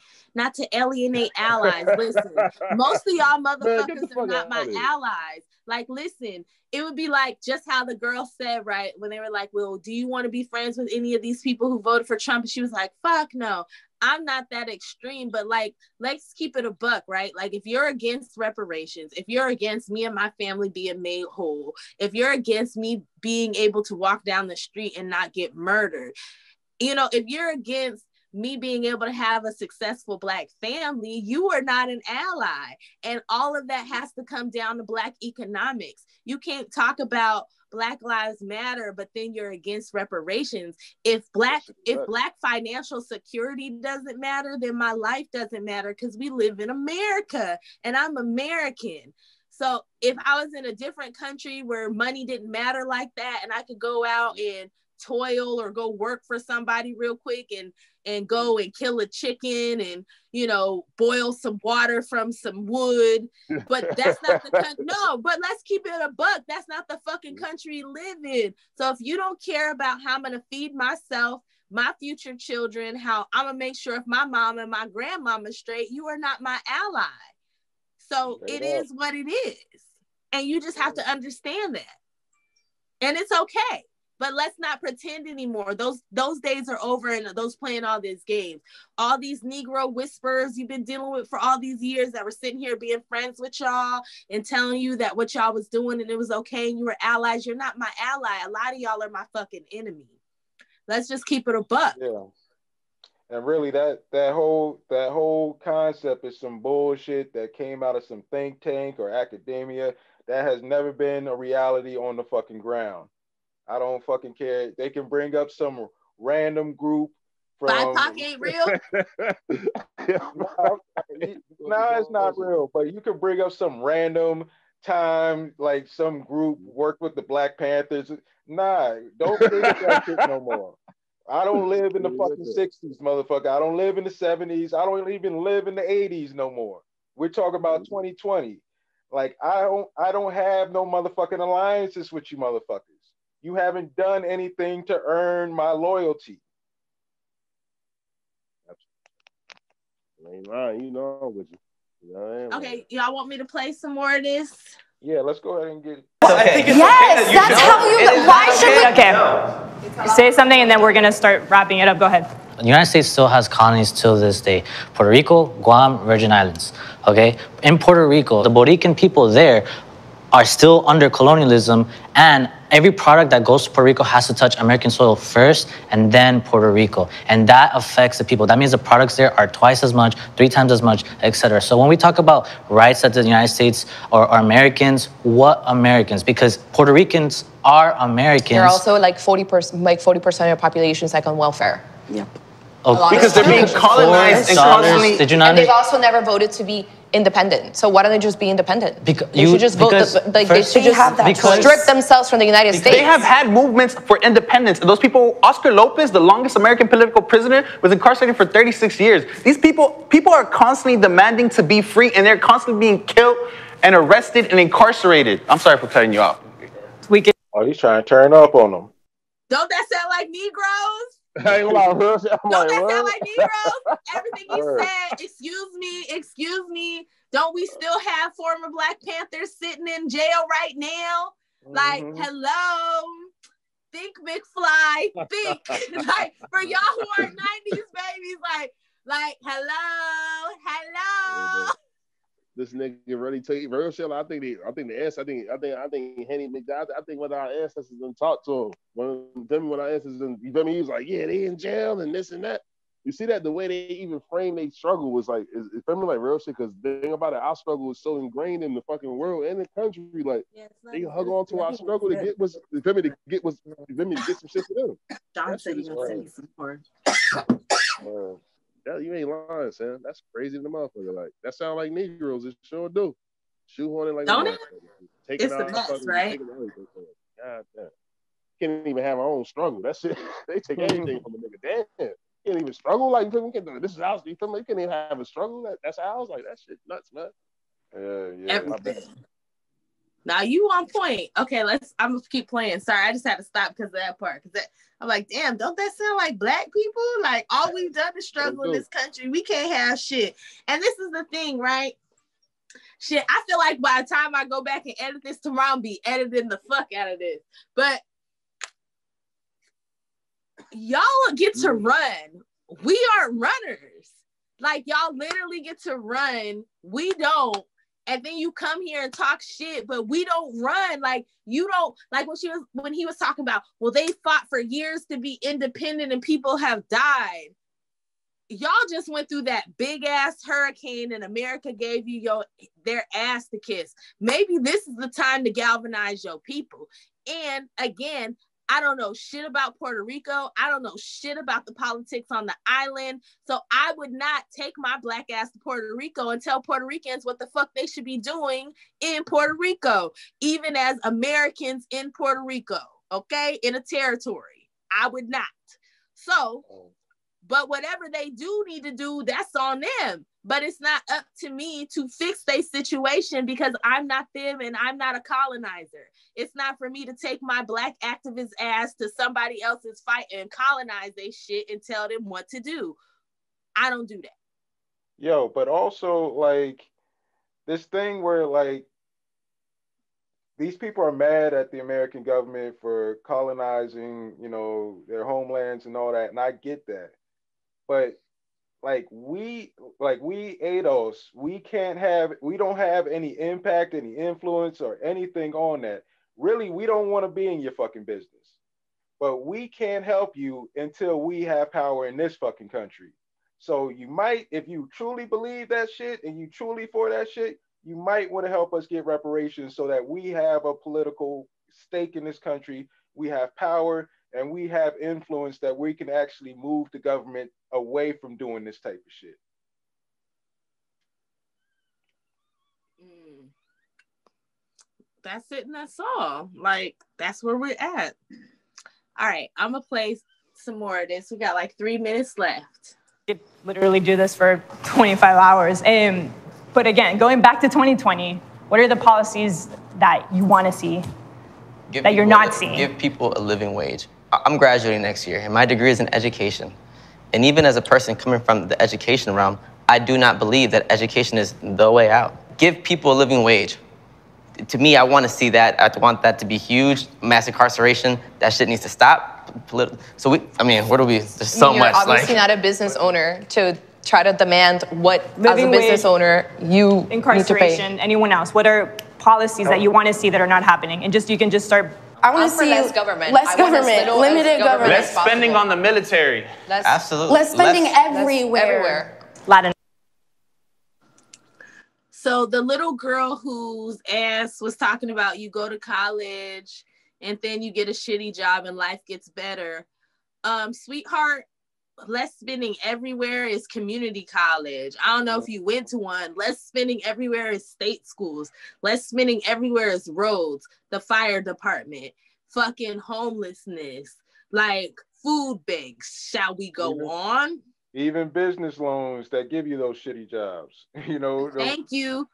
alienate allies." Listen, most of y'all motherfuckers are not my allies. Like, listen, it would be like just how the girl said, right, when they were like, "Well, do you want to be friends with any of these people who voted for Trump?" And she was like, "Fuck no." I'm not that extreme, but like, let's keep it a buck, right? Like, if you're against reparations, if you're against me and my family being made whole, if you're against me being able to walk down the street and not get murdered, you know, if you're against me being able to have a successful Black family, you are not an ally. And all of that has to come down to Black economics. You can't talk about Black Lives Matter, but then you're against reparations. If Black financial security doesn't matter, then my life doesn't matter because we live in America and I'm American. So if I was in a different country where money didn't matter like that and I could go out and toil or go work for somebody real quick and go and kill a chicken and, you know, boil some water from some wood, but that's not the country. No, but let's keep it a buck. That's not the fucking country you live in. So if you don't care about how I'm going to feed myself, my future children, how I'm going to make sure if my mom and my grandmama's straight, you are not my ally. So it is what it is. And you just have to understand that. And it's okay. But let's not pretend anymore. Those days are over and those playing all these games. All these Negro whisperers you've been dealing with for all these years that were sitting here being friends with y'all and telling you that what y'all was doing and it was okay and you were allies. You're not my ally. A lot of y'all are my fucking enemy. Let's just keep it a buck. Yeah. And really that whole concept is some bullshit that came out of some think tank or academia that has never been a reality on the fucking ground. I don't fucking care. They can bring up some random group from... BIPOC ain't real? Nah, it's not real. But you can bring up some random time, like some group worked with the Black Panthers. Nah, don't bring up that shit no more. I don't live in the fucking 60s, motherfucker. I don't live in the 70s. I don't even live in the 80s no more. We're talking about 2020. Like, I don't have no motherfucking alliances with you motherfuckers. You haven't done anything to earn my loyalty. I ain't lying, you know I'm with you. You know, okay, y'all want me to play some more of this? Yeah, let's go ahead and get it. Okay. Yes, that's how you. Why should we? Okay. Say something and then we're gonna start wrapping it up. Go ahead. The United States still has colonies till this day. Puerto Rico, Guam, Virgin Islands. Okay, in Puerto Rico, the Borican people there are still under colonialism, and every product that goes to Puerto Rico has to touch American soil first and then Puerto Rico. And that affects the people. That means the products there are twice as much, 3 times as much, etc. So when we talk about rights that the United States or Americans, what Americans? Because Puerto Ricans are Americans. They're also like 40% of your population is like on welfare. Yep. Okay. Because they're being colonized and constantly. Did you not? And they've also never voted to be independent. So why don't they just be independent? Because they should just vote. They should just strip themselves from the United States. They have had movements for independence. And those people, Oscar Lopez, the longest American political prisoner, was incarcerated for 36 years. These people are constantly demanding to be free, and they're constantly being killed and arrested and incarcerated. I'm sorry for cutting you off. Oh, he's trying to turn up on them. Don't that sound like Negroes? Don't that sound like Negroes? Everything you said, excuse me. Don't we still have former Black Panthers sitting in jail right now? Like, hello. Think, McFly. Think. Like, for y'all who are 90s babies, like, hello. this nigga really take real shit. I think the ancestors. I think Henny McDowell. I think when our ancestors done talked to him, when our ancestors done, you feel me? He was like, yeah, they in jail and this and that. You see that the way they even frame their struggle was like, is like real shit. Because the thing about it, our struggle is so ingrained in the fucking world and the country. Like they hug on to our struggle to get what's, you feel me? To get what's, you feel me? To get some shit to them. John said he gonna send me some more. Yeah, you ain't lying, Sam. That's crazy to the motherfucker. Like that sound like Negroes. It sure do. Shoehorning like don't it? It's the best, right? God damn. Can't even have our own struggle. That shit. They take anything from a nigga. Damn. Can't even struggle like this is ours. You feel me? You can't even have a struggle. That's ours. Like that shit nuts, man. Yeah. Everything. Now you on point. Okay, I'm gonna keep playing. Sorry, I just had to stop because of that part. Because I'm like, damn, don't that sound like black people? Like all we've done is struggle in this country. We can't have shit. And this is the thing, right? Shit, I feel like by the time I go back and edit this tomorrow, I'll be editing the fuck out of this. But y'all get to run. We aren't runners. Like y'all literally get to run. We don't. And then you come here and talk shit, but we don't run. Like you don't, like when he was talking about, well, they fought for years to be independent and people have died. Y'all just went through that big ass hurricane and America gave you their ass to kiss. Maybe this is the time to galvanize your people. And again, I don't know shit about Puerto Rico. I don't know shit about the politics on the island. So I would not take my black ass to Puerto Rico and tell Puerto Ricans what the fuck they should be doing in Puerto Rico, even as Americans in Puerto Rico, okay? In a territory. I would not. So, but whatever they do need to do, that's on them. But it's not up to me to fix their situation because I'm not them and I'm not a colonizer. It's not for me to take my black activist ass to somebody else's fight and colonize their shit and tell them what to do. I don't do that. Yo, but also like this thing where like these people are mad at the American government for colonizing, their homelands and all that, and I get that. But we ADOS, we don't have any impact, any influence or anything on that. Really, we don't want to be in your fucking business. But we can't help you until we have power in this fucking country. So you might, if you truly believe that shit and you truly for that shit, you might want to help us get reparations so that we have a political stake in this country, we have power, and we have influence that we can actually move the government away from doing this type of shit. That's it and that's all. Like, that's where we're at. All right, I'm going to play some more of this. We got like 3 minutes left. Could literally do this for 25 hours. But again, going back to 2020, what are the policies that you want to see that you're not seeing? Give people a living wage. I'm graduating next year, and my degree is in education. And even as a person coming from the education realm, I do not believe that education is the way out. Give people a living wage. To me, I want to see that. I want that to be huge. Mass incarceration, that shit needs to stop. So where do we? There's so much. Obviously, not a business owner to try to demand what, living as a business owner, you incarceration, need to pay. Anyone else? What are policies that you want to see that are not happening? And you can just start. I want to see less government. Limited government. Less spending on the military. Absolutely. Less spending everywhere. Latin. So the little girl whose ass was talking about you go to college and then you get a shitty job and life gets better. Sweetheart, less spending everywhere is community college. I don't know if you went to one. Less spending everywhere is state schools. Less spending everywhere is roads, the fire department, fucking homelessness, like food banks. Shall we go on? Even business loans that give you those shitty jobs. Thank you.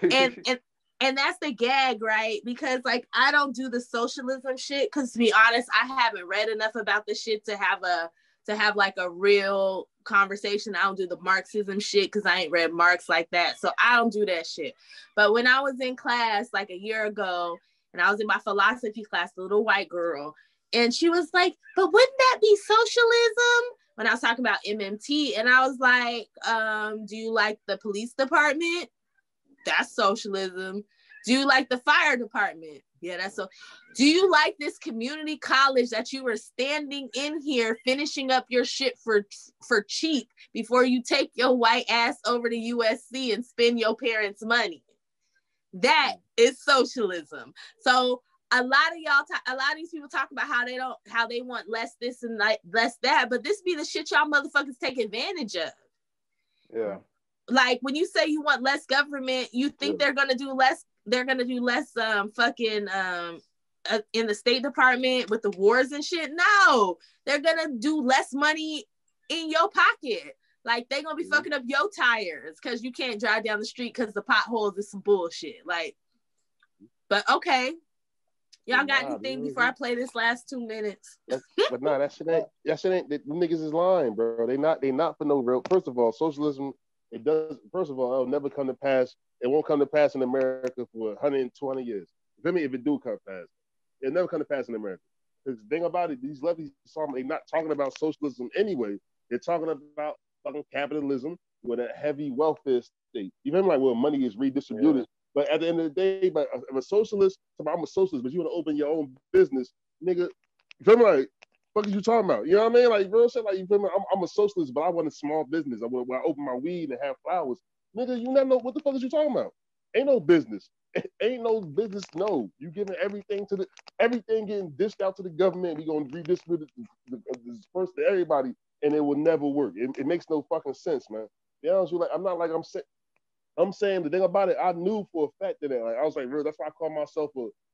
And that's the gag, right? Because like I don't do the socialism shit because to be honest, I haven't read enough about the shit to have like a real conversation. I don't do the Marxism shit because I ain't read Marx like that. So I don't do that shit. But when I was in class like a year ago and I was in my philosophy class, the little white girl, and she was like, but wouldn't that be socialism? When I was talking about MMT, and I was like, do you like the police department? That's socialism. Do you like the fire department? Yeah, that's so. Do you like this community college that you were standing in here finishing up your shit for cheap before you take your white ass over to USC and spend your parents' money? That is socialism. So a lot of these people talk about how they want less this and less that, but this be the shit y'all motherfuckers take advantage of. Yeah. Like when you say you want less government, you think they're gonna do less. They're gonna do less in the State Department with the wars and shit. No, they're gonna do less money in your pocket. Like they gonna be fucking up your tires because you can't drive down the street because the potholes is some bullshit. Like, but okay. Y'all got anything before I play this last 2 minutes? But nah, that shit ain't. The niggas is lying, bro. They not for no real. First of all, socialism. It does. First of all, it'll never come to pass. It won't come to pass in America for 100, 200 years. You feel me? If it do come to pass, it'll never come to pass in America. Because the thing about it, these lefties, they're not talking about socialism anyway. They're talking about fucking capitalism with a heavy welfare state. You feel me? Like where money is redistributed. Yeah. But at the end of the day, but if a socialist, I'm a socialist, but you want to open your own business, nigga, you feel me? Like, what are you talking about? You know what I mean? Like real shit. Like you feel me? I'm a socialist, but I want a small business. Where I open my weed and have flowers. Nigga, you never know what the fuck is you talking about? Ain't no business. Ain't no business. No, you giving everything everything getting dished out to the government. We gonna redistribute it disperse to everybody, and it will never work. It makes no fucking sense, man. You know, like I'm saying the thing about it. I knew for a fact that like I was like, real. That's why I call myself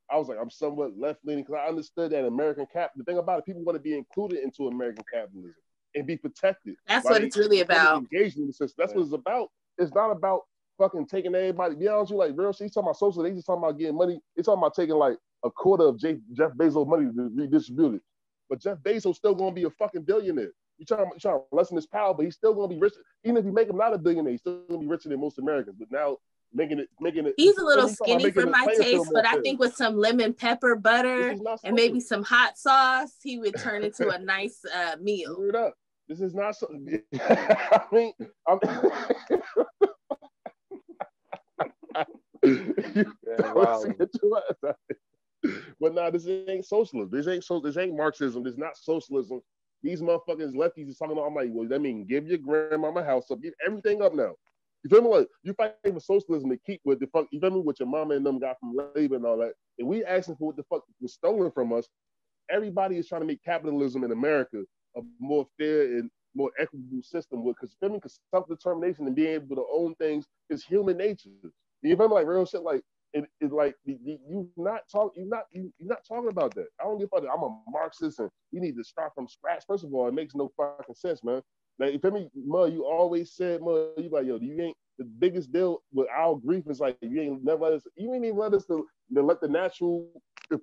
I'm somewhat left leaning because I understood that American the thing about it, people want to be included into American capitalism and be protected. That's what it's really about. Engagement in the system. That's what it's about. It's not about fucking taking everybody. Be honest with you, like real shit. He's talking about social. They just talking about getting money. They're talking about taking like a quarter of Jeff Bezos' money to redistribute it. But Jeff Bezos still gonna be a fucking billionaire. You trying to lessen his power, but he's still gonna be rich. Even if you make him not a billionaire, he's still gonna be richer than most Americans. But now making it. He's a little skinny for my taste, but I think with some lemon pepper butter and maybe some hot sauce, he would turn into a nice meal. Word up. This is not so. I mean, but nah, this ain't socialism. This ain't Marxism. This is not socialism. These motherfuckers lefties is talking about. I'm like, well, that mean give your grandmama house up, give everything up now. You feel me? Like you fighting for socialism to keep what the fuck. You feel me? What your mama and them got from labor and all that. And we asking for what the fuck was stolen from us. Everybody is trying to make capitalism in America a more fair and more equitable system. Because self-determination and being able to own things is human nature. You feel me? Like real shit. Like it's like you're not talking about that. I don't give a fuck. I'm a Marxist and you need to start from scratch. First of all, it makes no fucking sense, man. Like, you feel me, Mud, you always said, Mud, you like, yo, you ain't the biggest deal with our grief is like you ain't even let us to let the natural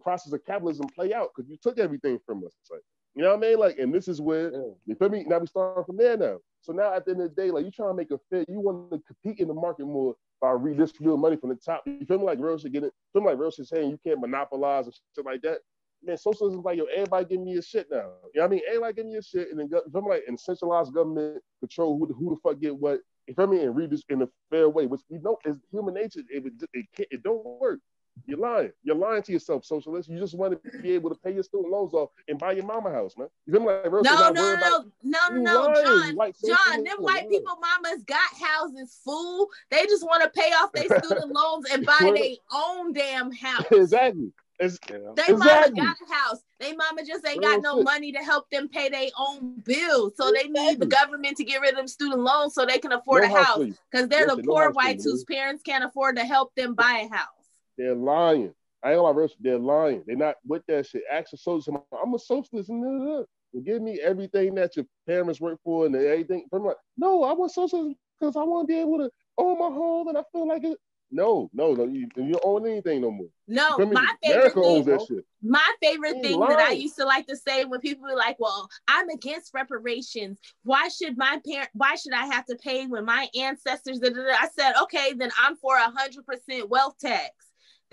process of capitalism play out because you took everything from us. Like, you know what I mean? Like, and this is where you feel me? Now we start from there now. So now at the end of the day, like you trying to make a fair, you want to compete in the market more by redistributing money from the top. You feel me? Like real shit getting it. Feel me? Like real shit saying you can't monopolize and shit like that. Man, socialism is like, yo, everybody give me your shit now. You know what I mean? Everybody give me your shit, and then you feel me? Like, and centralized government control who the fuck get what. You feel me? And read this in a fair way, which we know is human nature. It don't work. You're lying. You're lying to yourself, socialist. You just want to be able to pay your student loans off and buy your mama house, man. You feel me? Like, no, John. Them white people mamas got houses, fool. They just want to pay off their student loans and buy their own damn house. Exactly. They mama got a house. They mama just ain't got no money to help them pay their own bills. So they need the government to get rid of them student loans so they can afford a house. Because they're the poor whites whose parents can't afford to help them buy a house. They're lying. I ain't gonna lie, they're lying. They're not with that shit. Ask a socialist. I'm a socialist. Give me everything that your parents work for and everything. I'm like, no, I want socialism because I want to be able to own my home and I feel like it. No, you don't own anything no more. No, my favorite thing that I used to like to say when people were like, well, I'm against reparations. Why should I have to pay when my ancestors, I said, okay, then I'm for 100% wealth tax.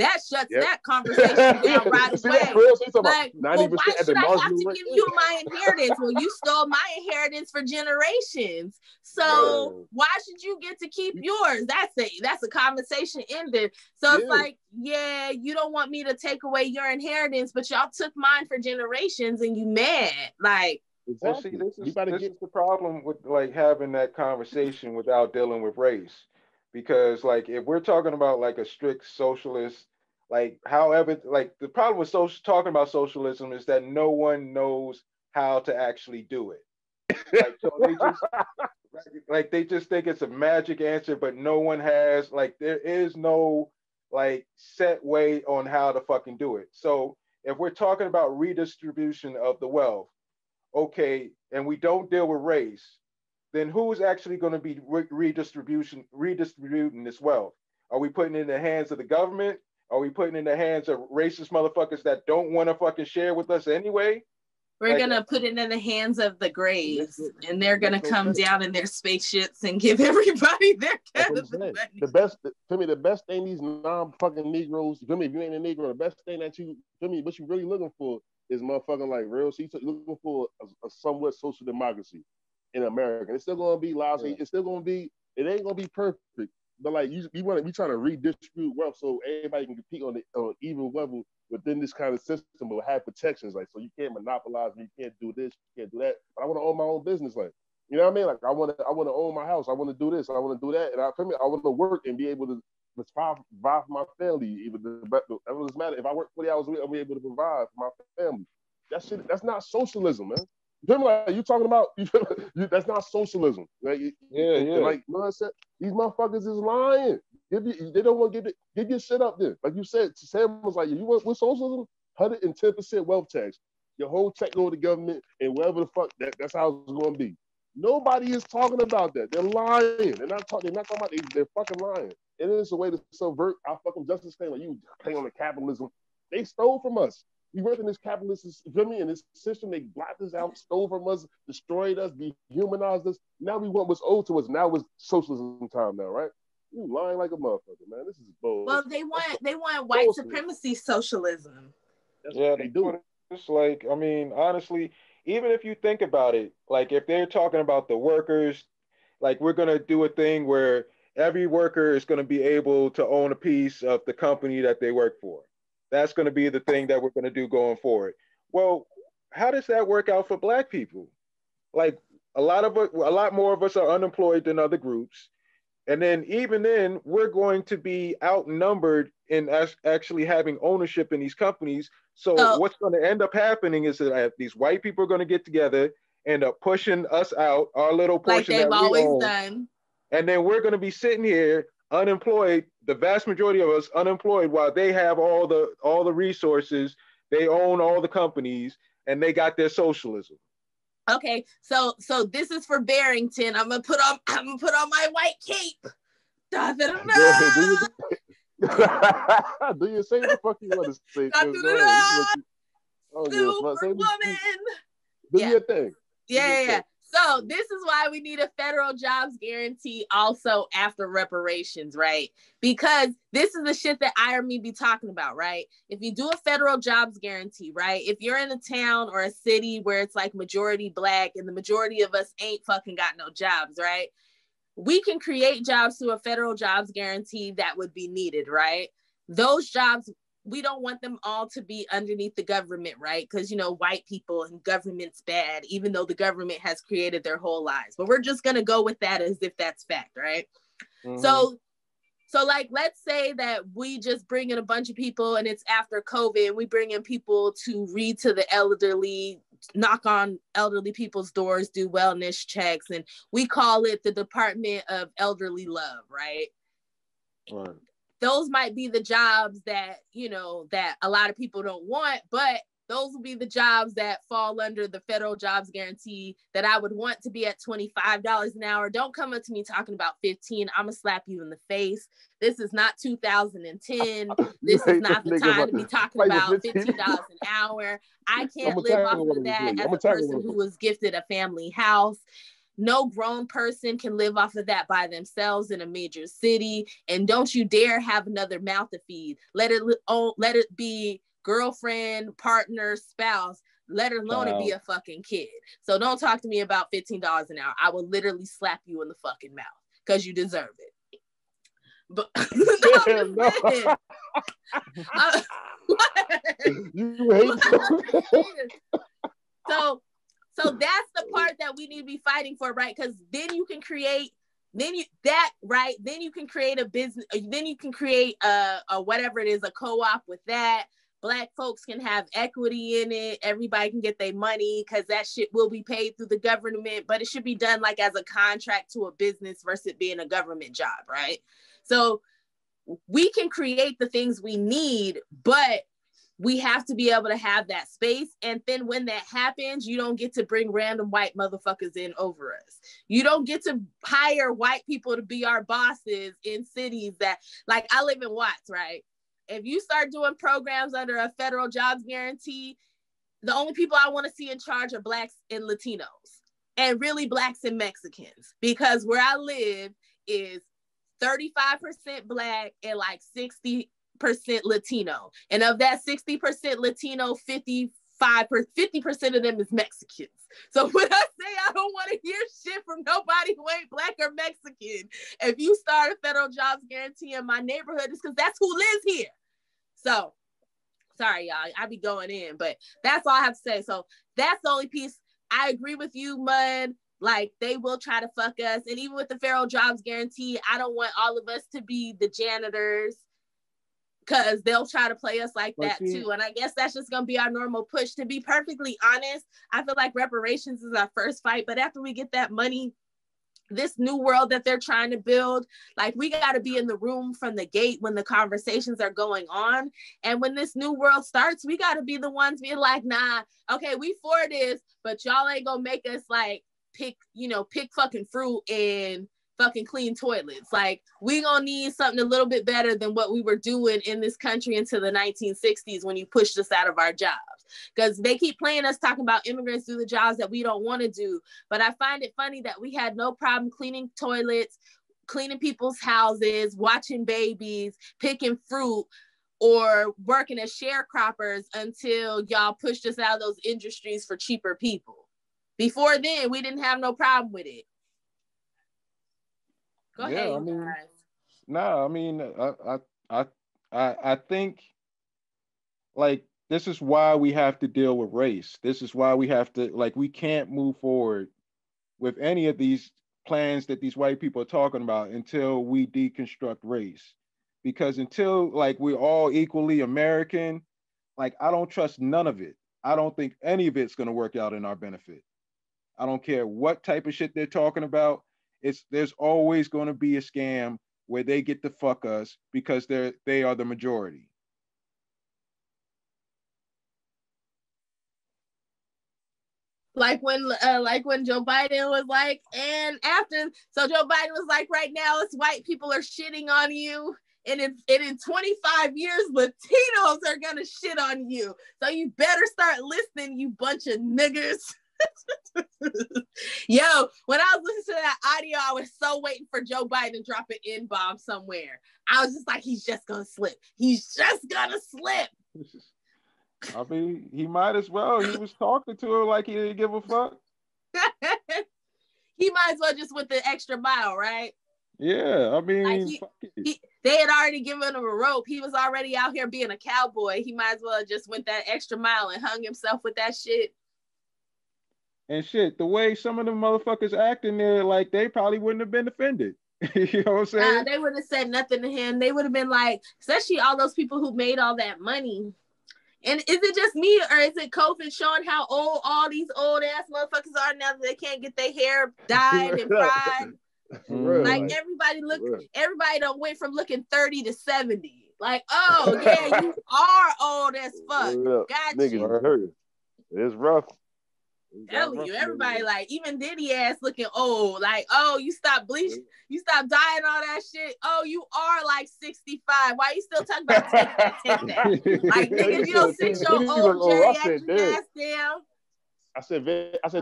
that shuts that conversation down right away. Like, well, why should I have to give you my inheritance? Well, you stole my inheritance for generations. So why should you get to keep yours? That's a conversation ended. So it's like, yeah, you don't want me to take away your inheritance, but y'all took mine for generations and you mad. Like, well, see, this is the problem with like having that conversation without dealing with race. Because like if we're talking about like a strict socialist, like however, like the problem with talking about socialism is that no one knows how to actually do it. Like, so they just like they just think it's a magic answer, but no one has like there is no like set way on how to fucking do it. So if we're talking about redistribution of the wealth, okay, and we don't deal with race, then who's actually going to be redistributing this wealth? Are we putting it in the hands of the government? Are we putting it in the hands of racist motherfuckers that don't want to fucking share with us anyway? We're going to put it in the hands of the graves, and they're going to come down in their spaceships and give everybody their cut of the money. The best thing these non-fucking Negroes, if you ain't a Negro, the best thing that what you really looking for is motherfucking like real. So you're looking for a somewhat social democracy in America. It's still going to be lousy. It's still going to be, it ain't going to be perfect. But like we trying to redistribute wealth so everybody can compete on an even level within this kind of system, but have protections. Like, so you can't monopolize me, you can't do this, you can't do that. But I want to own my own business. Like, you know what I mean? Like, I want to own my house. I want to do this. I want to do that. And I want to work and be able to provide for my family. Even it doesn't matter. If I work 40 hours a week, I'll be able to provide for my family. That shit, that's not socialism, man. You feel me? Like you talking about, that's not socialism. Like, like Lord said, these motherfuckers is lying. They don't want to give your shit up there. Like you said, Sam was like, you want with socialism? 110% wealth tax. Your whole check go to the government and whatever the fuck, that's how it's going to be. Nobody is talking about that. They're lying. They're not talking about it. They're fucking lying. And it's a way to subvert our fucking justice thing. Like you play on the capitalism. They stole from us. We work in this capitalist, you feel me? In this system, they blocked us out, stole from us, destroyed us, dehumanized us. Now we want what's owed to us. Now it's socialism time now, right? You lying like a motherfucker, man. This is bull. Well, they want white supremacy socialism. They do. It's like, I mean, honestly, even if you think about it, like if they're talking about the workers, like we're gonna do a thing where every worker is gonna be able to own a piece of the company that they work for. That's going to be the thing that we're going to do going forward. Well, how does that work out for Black people? Like a lot more of us are unemployed than other groups. And then even then, we're going to be outnumbered in actually having ownership in these companies. So what's going to end up happening is that these white people are going to get together, end up pushing us out, our little portion like they've that we always own, done. And then we're going to be sitting here unemployed, the vast majority of us unemployed, while they have all the resources, they own all the companies, and they got their socialism. Okay, so this is for Barrington. I'm gonna put on my white cape. Da, da, da, da. Do you say the fuck you want to say? Superwoman. Do your thing. Yeah. So this is why we need a federal jobs guarantee also after reparations, right? Because this is the shit that I or me be talking about, right? If you do a federal jobs guarantee, right? If you're in a town or a city where it's like majority Black and the majority of us ain't fucking got no jobs, right? We can create jobs through a federal jobs guarantee that would be needed, right? Those jobs, we don't want them all to be underneath the government, right? Because, white people and government's bad, even though the government has created their whole lives. But we're just going to go with that as if that's fact, right? Mm-hmm. So like, let's say that we just bring in a bunch of people and it's after COVID and we bring in people to read to the elderly, knock on elderly people's doors, do wellness checks. And we call it the Department of Elderly Love, right? Right. Those might be the jobs that, that a lot of people don't want, but those will be the jobs that fall under the federal jobs guarantee that I would want to be at $25 an hour. Don't come up to me talking about 15. I'm gonna slap you in the face. This is not 2010. This is not the time to be talking about $15 an hour. I can't live off of that as a person who was gifted a family house. No grown person can live off of that by themselves in a major city. And don't you dare have another mouth to feed. Let it be girlfriend, partner, spouse, let alone it be a fucking kid. So don't talk to me about $15 an hour. I will literally slap you in the fucking mouth because you deserve it. But you hate so that's the part that we need to be fighting for, right? Because then you can create then you can create a business, then you can create a whatever it is, a co-op with that. Black folks can have equity in it. Everybody can get their money because that shit will be paid through the government, but it should be done like as a contract to a business versus it being a government job, right? So we can create the things we need, but we have to be able to have that space. And then when that happens, you don't get to bring random white motherfuckers in over us. You don't get to hire white people to be our bosses in cities that, like, I live in Watts, right? If you start doing programs under a federal jobs guarantee, the only people I want to see in charge are Blacks and Latinos, and really Blacks and Mexicans, because where I live is 35% Black and like 60% Latino. And of that 60% Latino, 50% of them is Mexicans. So when I say I don't want to hear shit from nobody who ain't Black or Mexican, if you start a federal jobs guarantee in my neighborhood, it's because that's who lives here. So sorry, y'all, I be going in, but that's all I have to say. So that's the only piece. I agree with you, Mud. Like, they will try to fuck us. And even with the federal jobs guarantee, I don't want all of us to be the janitors, because they'll try to play us like that too. And I guess that's just going to be our normal push. To be perfectly honest, I feel like reparations is our first fight. But after we get that money, this new world that they're trying to build, like, we got to be in the room from the gate when the conversations are going on. And when this new world starts, we got to be the ones being like, nah, okay, we for this, but y'all ain't going to make us like pick fucking fruit and fucking clean toilets. Like, we gonna need something a little bit better than what we were doing in this country into the 1960s when you pushed us out of our jobs. Because they keep playing us talking about immigrants do the jobs that we don't want to do. But I find it funny that we had no problem cleaning toilets, cleaning people's houses, watching babies, picking fruit, or working as sharecroppers until y'all pushed us out of those industries for cheaper people. Before then, we didn't have no problem with it. Go ahead, guys. I think, like, this is why we have to deal with race. This is why we have to, like, we can't move forward with any of these plans that these white people are talking about until we deconstruct race. Because until, like, we're all equally American, like, I don't trust none of it. I don't think any of it's going to work out in our benefit. I don't care what type of shit they're talking about. There's always going to be a scam where they get to fuck us because they are the majority. Like when Joe Biden was like, and after, so Joe Biden was like, right now it's white people are shitting on you, and in 25 years Latinos are gonna shit on you. So you better start listening, you bunch of niggers. Yo, when I was listening to that audio, I was so waiting for Joe Biden to drop an N-bomb somewhere. I was just like, he's just gonna slip. He's just gonna slip. I mean, he might as well. He was talking to her like he didn't give a fuck. He might as well just went the extra mile, right? Yeah, I mean, like they had already given him a rope. He was already out here being a cowboy. He might as well just went that extra mile and hung himself with that shit. And shit, the way some of them motherfuckers acting there, like, they probably wouldn't have been offended. You know what I'm saying? They wouldn't have said nothing to him. They would have been like, especially all those people who made all that money. And is it just me, or is it COVID showing how old all these old ass motherfuckers are now that they can't get their hair dyed and fried? Like, everybody don't went from looking 30 to 70. Like, oh yeah, you are old as fuck. Got you. It's rough. Telling you, everybody, like, even Diddy ass looking old. Like, oh, you stop bleaching, you stop dyeing all that shit. Oh, you are like 65. Why you still talking about take that? Like, nigga, if you don't sit your old geriatric ass down. I said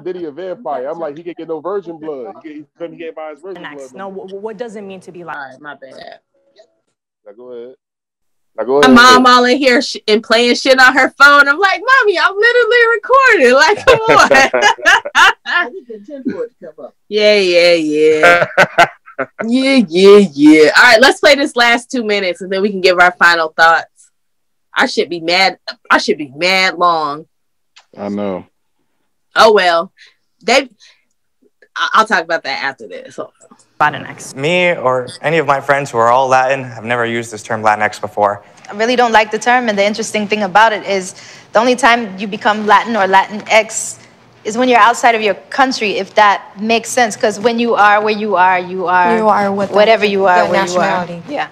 Diddy a vampire. I'm like, he can't get no virgin blood. He can't buy his virgin blood. No, what does it mean to be Latin? All right, my bad. Now go ahead. My mom all in here and playing shit on her phone. I'm like, Mommy, I'm literally recording. Like, come on. Yeah. Yeah. All right, let's play this last 2 minutes and then we can give our final thoughts. I should be mad long. I know. Oh well. I'll talk about that after this. So. Latinx. Me or any of my friends who are all Latin have never used this term Latinx before. I really don't like the term, and the interesting thing about it is the only time you become Latin or Latinx is when you're outside of your country, if that makes sense. Because when you are where you are whatever you are, where nationality. You are. Yeah.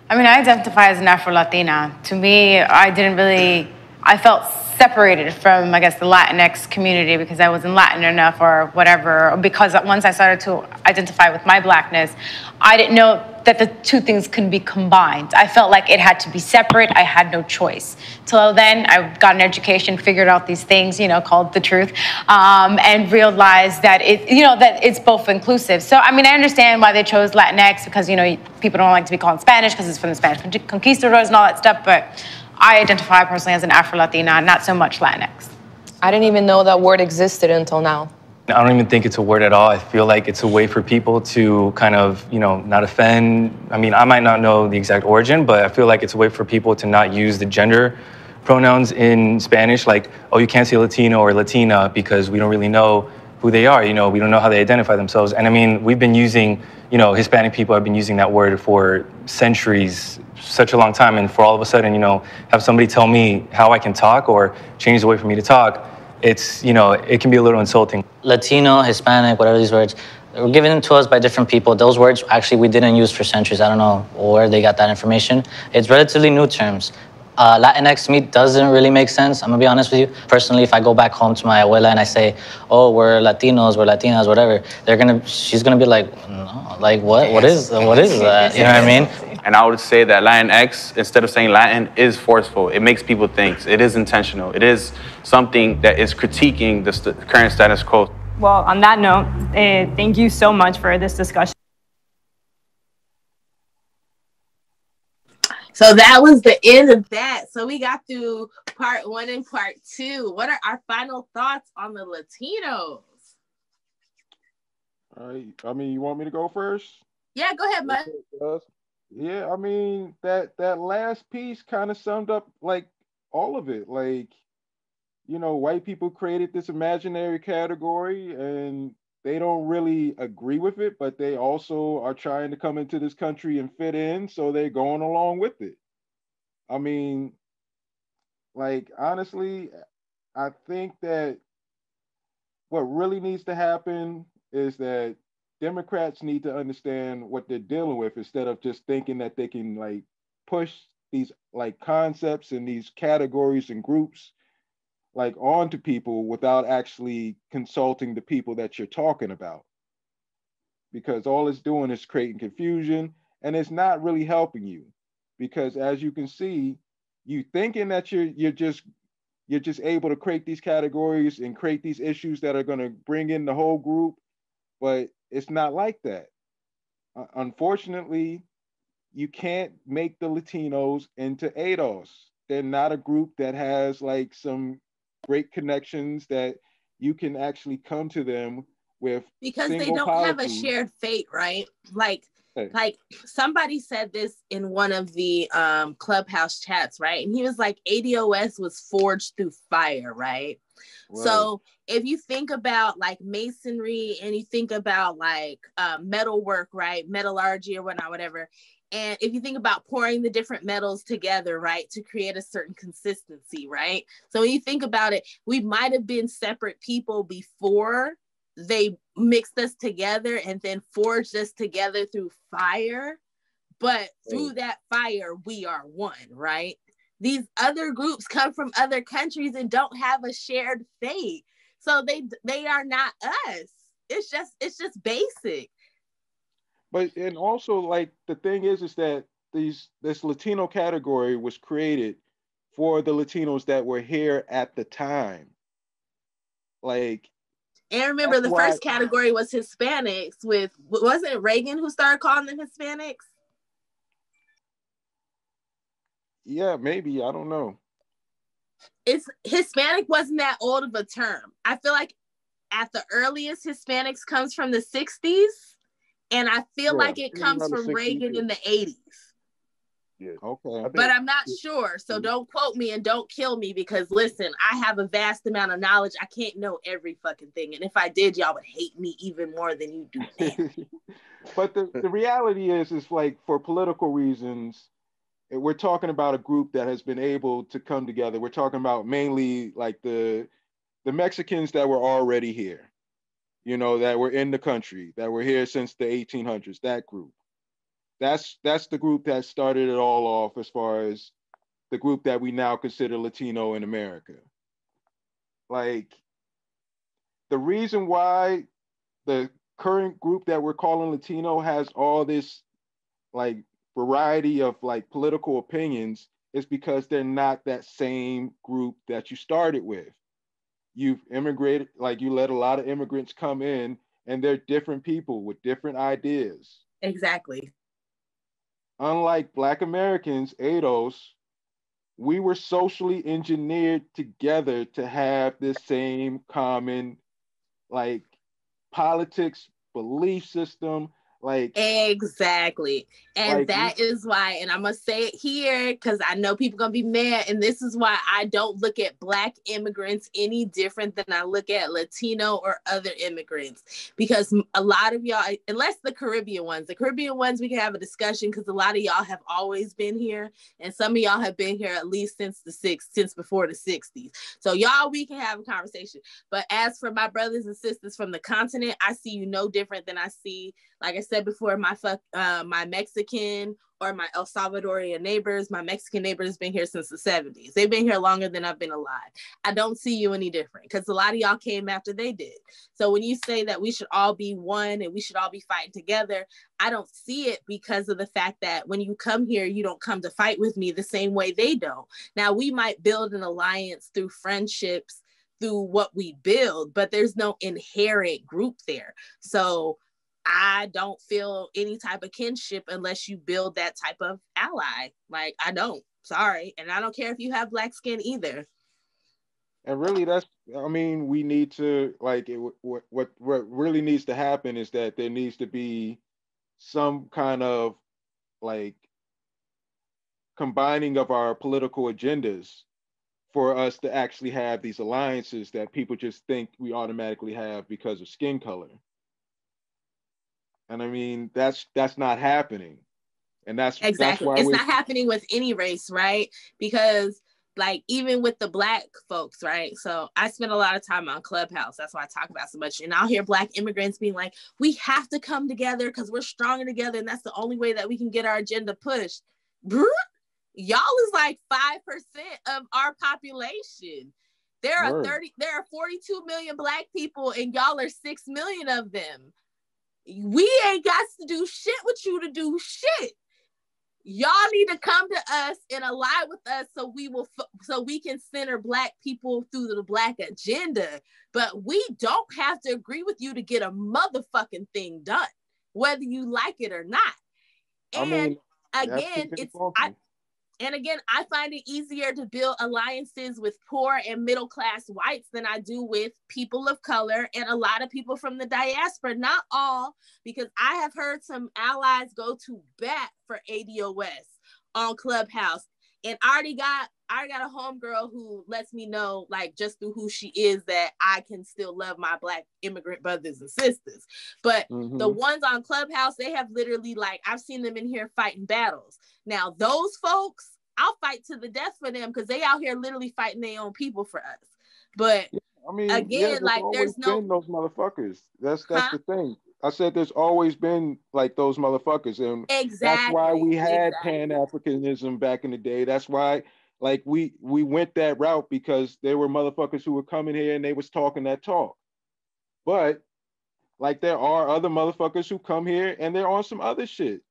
I mean, I identify as an Afro-Latina. To me, I felt separated from, I guess, the Latinx community because I wasn't Latin enough or whatever. Because once I started to identify with my Blackness, I didn't know that the two things can be combined. I felt like it had to be separate. I had no choice. Till then, I got an education, figured out these things, called the truth, and realized that that it's both inclusive. So, I mean, I understand why they chose Latinx because, people don't like to be called Spanish because it's from the Spanish conquistadors and all that stuff, but I identify personally as an Afro-Latina, not so much Latinx. I didn't even know that word existed until now. I don't even think it's a word at all. I feel like it's a way for people to kind of, not offend. I mean, I might not know the exact origin, but I feel like it's a way for people to not use the gender pronouns in Spanish, like, oh, you can't say Latino or Latina because we don't really know who they are. We don't know how they identify themselves. And I mean, we've been using, Hispanic people have been using that word for centuries, such a long time. And for all of a sudden, have somebody tell me how I can talk or change the way for me to talk, it's, it can be a little insulting. Latino, Hispanic, whatever these words, were given to us by different people. Those words, actually, we didn't use for centuries. I don't know where they got that information. It's relatively new terms. Latinx to me doesn't really make sense. I'm gonna be honest with you. Personally, if I go back home to my abuela and I say, oh, we're Latinos, we're Latinas, whatever, she's gonna be like, no, like what is that? You know what I mean? And I would say that Latinx, instead of saying Latin, is forceful. It makes people think. It is intentional. It is something that is critiquing the current status quo. Well, on that note, thank you so much for this discussion. So that was the end of that. So we got through part 1 and part 2. What are our final thoughts on the Latinos? All right. I mean, you want me to go first? Yeah, go ahead, Mud. Yeah, I mean, that last piece kind of summed up like all of it. Like, white people created this imaginary category and they don't really agree with it, but they also are trying to come into this country and fit in, so they're going along with it. I mean, like, honestly, I think that what really needs to happen is that Democrats need to understand what they're dealing with instead of just thinking that they can like push these like concepts and these categories and groups like onto people without actually consulting the people that you're talking about. Because all it's doing is creating confusion and it's not really helping you. Because as you can see, you thinking that you're just able to create these categories and create these issues that are going to bring in the whole group, but it's not like that. Unfortunately, you can't make the Latinos into ADOS. They're not a group that has like some great connections that you can actually come to them with. Because they don't have a shared fate, right? Like somebody said this in one of the Clubhouse chats, right? And he was like, ADOS was forged through fire, right? So if you think about like masonry and you think about like metal work, right? Metallurgy or whatnot, whatever. And if you think about pouring the different metals together, right, to create a certain consistency, right? So when you think about it, we might have been separate people before they mixed us together and then forged us together through fire. But through that fire, we are one, right? These other groups come from other countries and don't have a shared fate. So they are not us. It's just basic. But and also like the thing is that this Latino category was created for the Latinos that were here at the time. Like, and remember, the first category was Hispanics. Wasn't it Reagan who started calling them Hispanics? Yeah, maybe, I don't know. It's Hispanic wasn't that old of a term. I feel like at the earliest, Hispanics comes from the 60s, and I feel like it comes from Reagan in the 80s. Yeah. Okay. But I'm not sure, so don't quote me and don't kill me, because listen, I have a vast amount of knowledge. I can't know every fucking thing, and if I did, y'all would hate me even more than you do now. But the reality is like, for political reasons, we're talking about a group that has been able to come together. We're talking about mainly like the Mexicans that were already here, you know, that were in the country, that were here since the 1800s, that group. That's the group that started it all off, as far as the group that we now consider Latino in America. Like, the reason why the current group that we're calling Latino has all this like variety of like political opinions is because they're not that same group that you started with. You've immigrated, like, you let a lot of immigrants come in, and they're different people with different ideas. Exactly. Unlike Black Americans, ADOS, we were socially engineered together to have this same common, like, politics, belief system, like. Exactly. And like, that is why, and I'm going to say it here because I know people going to be mad, and this is why I don't look at Black immigrants any different than I look at Latino or other immigrants, because a lot of y'all, unless the Caribbean ones we can have a discussion, because a lot of y'all have always been here, and some of y'all have been here at least since before the 60s. So y'all, we can have a conversation. But as for my brothers and sisters from the continent, I see you no different than I see, like I said before, my Mexican or my El Salvadorian neighbors. My Mexican neighbors been here since the 70s. They've been here longer than I've been alive. I don't see you any different, because a lot of y'all came after they did. So when you say that we should all be one and we should all be fighting together, I don't see it, because of the fact that when you come here, you don't come to fight with me the same way they don't. Now, we might build an alliance through friendships, through what we build, but there's no inherent group there. So I don't feel any type of kinship unless you build that type of ally. Like, I don't. Sorry. And I don't care if you have Black skin either. And really, we need to, like, what really needs to happen is that there needs to be some kind of, like, combining of our political agendas for us to actually have these alliances that people just think we automatically have because of skin color. And I mean, that's not happening. And that's exactly. That's why it's not happening with any race, right? Because, like, even with the Black folks, right? So I spend a lot of time on Clubhouse. That's why I talk about so much. And I'll hear Black immigrants being like, we have to come together because we're stronger together, and that's the only way that we can get our agenda pushed. Y'all is like 5% of our population. There are 42 million Black people, and y'all are 6 million of them. We ain't got to do shit with you to do shit. Y'all need to come to us and ally with us so we can center Black people through the Black agenda. But we don't have to agree with you to get a motherfucking thing done, whether you like it or not. And again, I find it easier to build alliances with poor and middle-class whites than I do with people of color and a lot of people from the diaspora. Not all, because I have heard some allies go to bat for ADOS on Clubhouse. And I already got a homegirl who lets me know, like, just through who she is, that I can still love my Black immigrant brothers and sisters. But the ones on Clubhouse, they have literally, like, I've seen them in here fighting battles. Now, those folks, I'll fight to the death for them, because they out here literally fighting their own people for us. But there's no those motherfuckers. That's the thing. I said there's always been, like, those motherfuckers, and that's why we had Pan-Africanism back in the day. That's why, like, we went that route, because there were motherfuckers who were coming here and they was talking that talk. But, like, there are other motherfuckers who come here and they're on some other shit.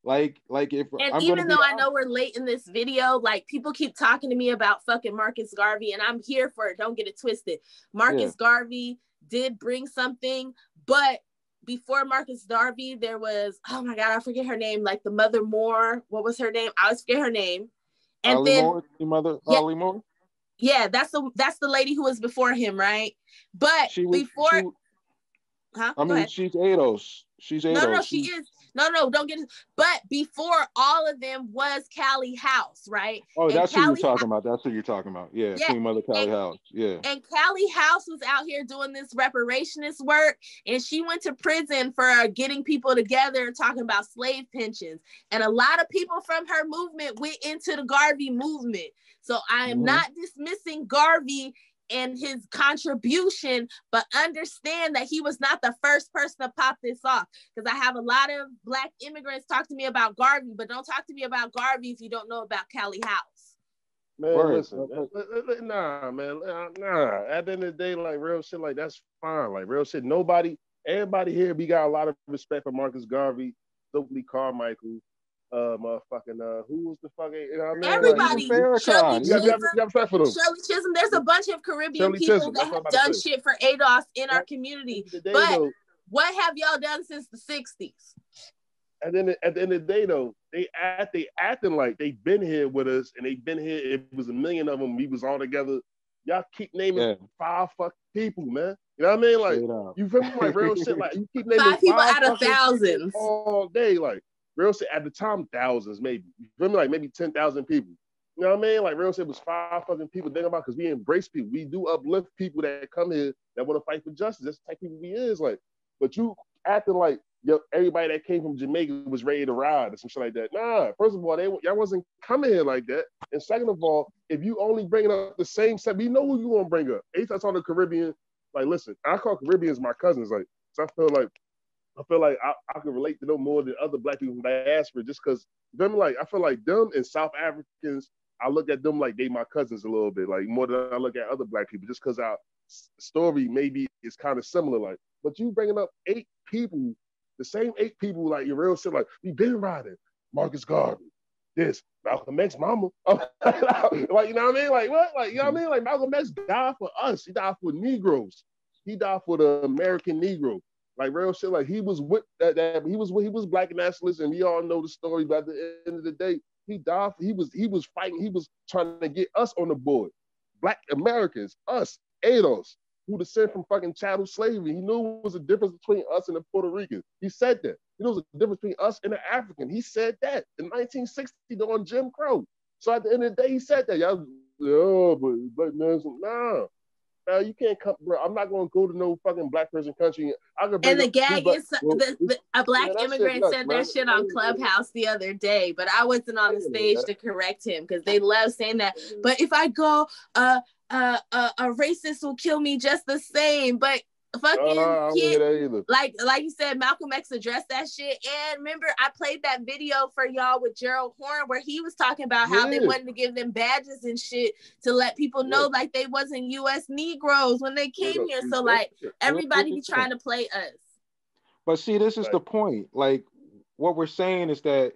Like if and I'm even gonna though be I know we're late in this video, like people keep talking to me about fucking Marcus Garvey, and I'm here for it. Don't get it twisted. Marcus Garvey did bring something, but before Marcus Garvey, there was, oh my God, I forget her name, like the Mother Moore. What was her name? I always forget her name. And Ollie then Moore, Ollie Moore. Yeah, that's the lady who was before him, right? But before, huh? I mean, she's ADOS. She's ADOS. No, she is. No, don't get it. But before all of them was Callie House, right? Oh, and that's who you're talking about. That's who you're talking about. Yeah, Queen Mother Callie House. Yeah. And Callie House was out here doing this reparationist work, and she went to prison for getting people together talking about slave pensions. And a lot of people from her movement went into the Garvey movement. So I am not dismissing Garvey and his contribution, but understand that he was not the first person to pop this off. Because I have a lot of Black immigrants talk to me about Garvey, but don't talk to me about Garvey if you don't know about Callie House. Man, listen, nah, man, nah. At the end of the day, like real shit, like that's fine. Like real shit, everybody here, we got a lot of respect for Marcus Garvey, Stokely Carmichael, motherfucking, who was the fucking, you know what I mean? Everybody, like, Shirley Chisholm, Shirley Chisholm, there's a bunch of Caribbean people that have done shit for ADOS in our community. But what have y'all done since the 60s? And then at the end of the day, though, they acting like they've been here with us, and they've been here. It was a million of them. We was all together. Y'all keep naming 5 fucking people, man. You know what I mean? Like, you feel me? Like real shit. Like you keep naming 5 people out of thousands all day. Like real shit. At the time, thousands maybe. You feel me? Like maybe 10,000 people. You know what I mean? Like real shit was 5 fucking people. Think about, because we embrace people. We do uplift people that come here that want to fight for justice. That's the type of people we is. Like, but you acting like, yo, everybody that came from Jamaica was ready to ride or some shit like that. Nah, first of all, y'all wasn't coming here like that. And second of all, if you only bringing up the same set, we know who you want to bring up. I saw the Caribbean. Like, listen, I call Caribbeans my cousins. Like, so I feel like I can relate to them more than other Black people from diaspora, just because them, like, I feel like them and South Africans, I look at them like they my cousins a little bit, like more than I look at other Black people, just because our story maybe is kind of similar. Like, but you bringing up 8 people. The same 8 people, like, your real shit, like, we been riding. Marcus Garvey, this, Malcolm X mama. Like, you know what I mean? Like, what? Like, you know what I mean? Like, Malcolm X died for us. He died for Negroes. He died for the American Negro. Like, real shit, like, he was with that he was Black nationalist, and we all know the story, but at the end of the day, he died, he was fighting, he was trying to get us on the board. Black Americans, us, ADOS, who descend from fucking chattel slavery. He knew it was a difference between us and the Puerto Ricans. He said that. He knew it was a difference between us and the African. He said that in 1960 during Jim Crow. So at the end of the day, he said that. Y'all, but Black man, nah. Now you can't come, bro. I'm not going to go to no fucking Black person country. And the gag is a Black immigrant said that shit on Clubhouse the other day, but I wasn't on the stage to correct him because they love saying that. But if I go, a racist will kill me just the same. But fucking like you said, Malcolm X addressed that shit. And remember, I played that video for y'all with Gerald Horn where he was talking about how they wanted to give them badges and shit to let people know like they wasn't U.S. Negroes when they came here. So like everybody be trying to play us. But see, this is the point. Like what we're saying is that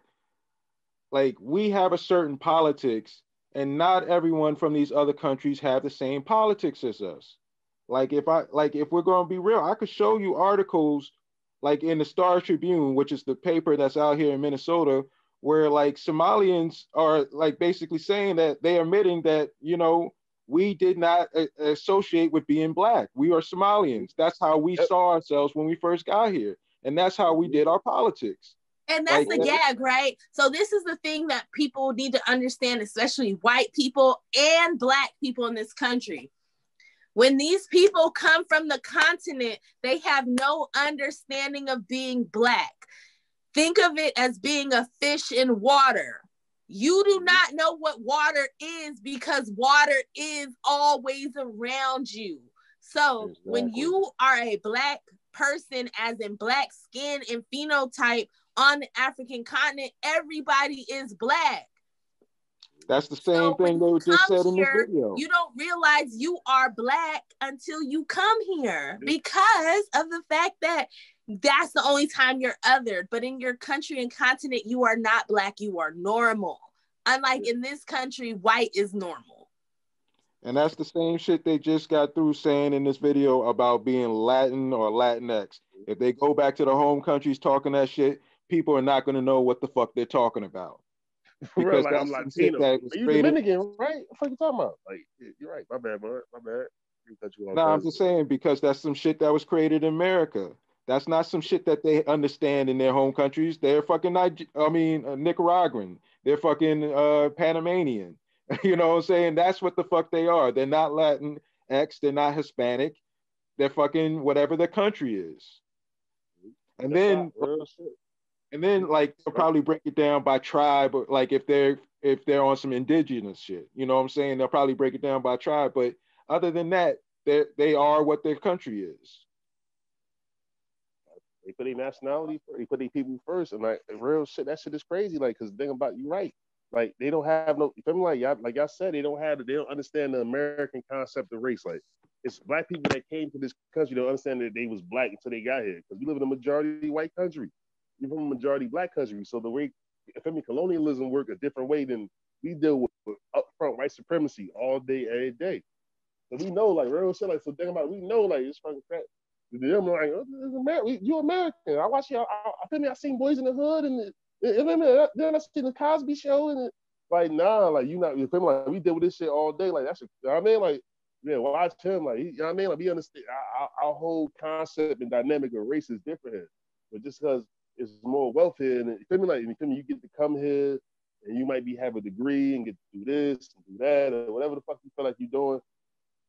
like we have a certain politics, and not everyone from these other countries have the same politics as us. Like if we're going to be real, I could show you articles like in the Star Tribune, which is the paper that's out here in Minnesota, where like Somalians are like basically saying that they are admitting that, you know, we did not associate with being Black. We are Somalians. That's how we saw ourselves when we first got here. And that's how we did our politics. And that's the gag, right? So this is the thing that people need to understand, especially white people and Black people in this country. When these people come from the continent, they have no understanding of being Black. Think of it as being a fish in water. You do not know what water is because water is always around you. So when you are a Black person, as in Black skin and phenotype on the African continent, everybody is Black. That's the same thing they just said in this video. You don't realize you are Black until you come here because of the fact that that's the only time you're othered. But in your country and continent, you are not black, you are normal. Unlike in this country, white is normal. And that's the same shit they just got through saying in this video about being Latin or Latinx. If they go back to the home countries talking that shit, people are not going to know what the fuck they're talking about. For real, like I'm Latino. Are you Dominican, right? What the fuck you talking about? Like, you're right. My bad, bud. My bad. No, I'm just saying because that's some shit that was created in America. That's not some shit that they understand in their home countries. They're fucking Nicaraguan. They're fucking Panamanian. You know what I'm saying? That's what the fuck they are. They're not Latinx. They're not Hispanic. They're fucking whatever their country is. And then like they'll probably break it down by tribe, or like if they're on some indigenous shit. You know what I'm saying? They'll probably break it down by tribe. But other than that, they are what their country is. They put their nationality first. They put their people first. And like real shit, that shit is crazy. Like, cause the thing about you right. Like they don't have no, you feel me? Like y'all said, they don't understand the American concept of race. Like it's black people that came to this country don't understand that they was black until they got here. Because we live in a majority white country. We're from a majority black country. So the way colonialism work a different way than we deal with upfront white supremacy all day, every day. So we know like real shit. Like so think about it, we know like it's fucking crap. Them like, you American. I watch y'all. I seen Boys in the Hood and then I seen the Cosby Show and like nah, like you not. You feel me? Like we deal with this shit all day. Like that's, you know what I mean? Like yeah, watch him. Like you know what I mean? Like we understand our whole concept and dynamic of race is different here. But just because it's more wealth here, and you feel me? Like you feel me? You get to come here and you might have a degree and get to do this and do that or whatever the fuck you feel like you're doing.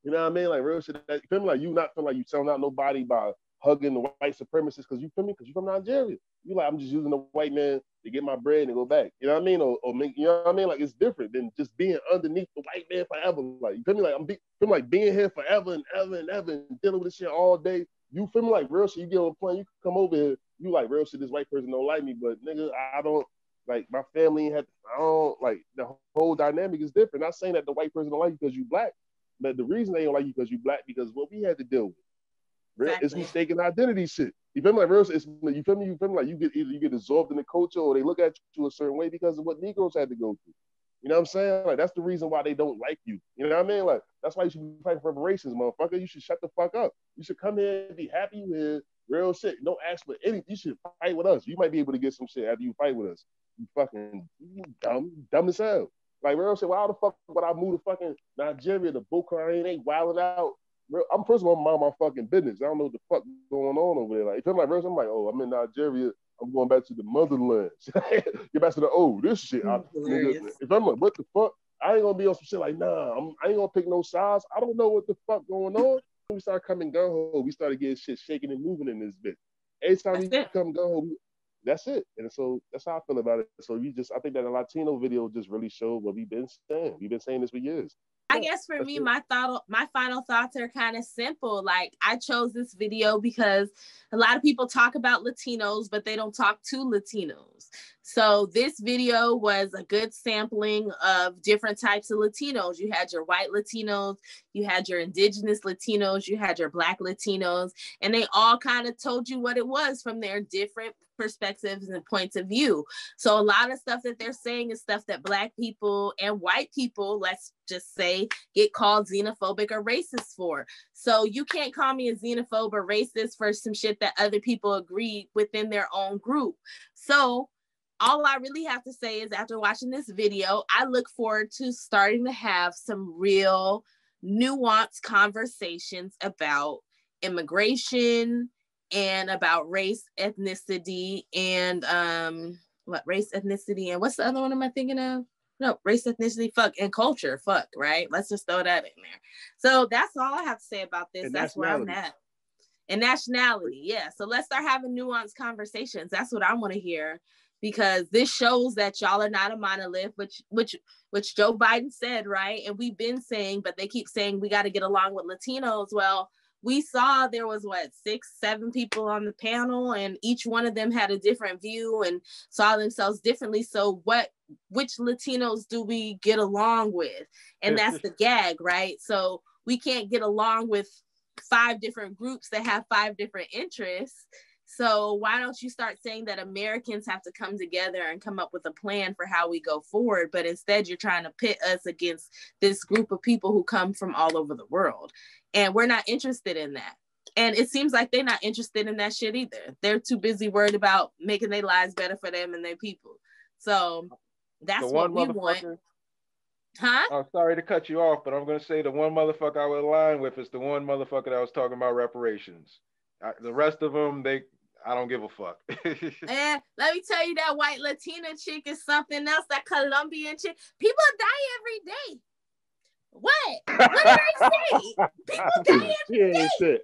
You know what I mean? Like real shit. You feel me? Like you not feel like you selling out nobody by hugging the white supremacists because you feel me? Because you from Nigeria. You like I'm just using the white man to get my bread and go back. You know what I mean? Or make, you know what I mean? Like it's different than just being underneath the white man forever. Like you feel me? Like feel like being here forever and ever and ever and dealing with this shit all day. You feel me? Like real shit. You get on a plane, you come over here. You like real shit. This white person don't like me, but nigga, I don't like my family. I don't like the whole dynamic is different. Not saying that the white person don't like you because you black. But the reason they don't like you because you black, because what we had to deal with, exactly. It's mistaken identity shit. You feel me? Like real, you feel me? You feel me? Like you get absorbed in the culture, or they look at you a certain way because of what Negroes had to go through. You know what I'm saying? Like that's the reason why they don't like you. You know what I mean? Like that's why you should be fighting for reparations, motherfucker. You should shut the fuck up. You should come here and be happy you here. Real shit. Don't ask for anything. You should fight with us. You might be able to get some shit after you fight with us. You fucking dumb as hell. Like real shit, why the fuck would I move to fucking Nigeria to Boko Haram? They wilding out. I'm first of all mind my fucking business. I don't know what the fuck going on over there. Like if I'm like real, I'm like, oh, I'm in Nigeria. I'm going back to the motherland. Get back to the this shit. If I'm like, what the fuck? I ain't gonna be on some shit like, nah. I ain't gonna pick no sides. I don't know what the fuck going on. When we started coming gun ho, we started getting shit shaking and moving in this bitch. Every time we come gun ho, that's it. And so that's how I feel about it. So I think that the Latino video just really showed what we've been saying. We've been saying this for years. I guess for me, my final thoughts are kind of simple. Like I chose this video because a lot of people talk about Latinos, but they don't talk to Latinos. So this video was a good sampling of different types of Latinos. You had your white Latinos, you had your indigenous Latinos, you had your black Latinos, and they all kind of told you what it was from their different perspectives and points of view. So a lot of stuff that they're saying is stuff that black people and white people, let's just say, get called xenophobic or racist for. So you can't call me a xenophobe or racist for some shit that other people agree within their own group. So all I really have to say is after watching this video, I look forward to starting to have some real nuanced conversations about immigration and about race, ethnicity, and race, ethnicity, and what's the other one am I thinking of? No, race, ethnicity, fuck, and culture, fuck, right? Let's just throw that in there. So that's all I have to say about this. And that's where I'm at. And nationality, yeah. So let's start having nuanced conversations. That's what I want to hear, because this shows that y'all are not a monolith, which Joe Biden said, right? And we've been saying, but they keep saying we got to get along with Latinos. Well, we saw there was 6, 7 people on the panel, and each one of them had a different view and saw themselves differently. So which Latinos do we get along with? And that's the gag, right? So we can't get along with 5 different groups that have 5 different interests. So why don't you start saying that Americans have to come together and come up with a plan for how we go forward? But instead you're trying to pit us against this group of people who come from all over the world. And we're not interested in that. And it seems like they're not interested in that shit either. They're too busy worried about making their lives better for them and their people. So that's what we want. Huh? I'm sorry to cut you off, but I'm going to say the one motherfucker I would align with is the one motherfucker that was talking about reparations. The rest of them, I don't give a fuck. And let me tell you, that white Latina chick is something else. That Colombian chick, people die every day. What? What did I say? People die every day. She ain't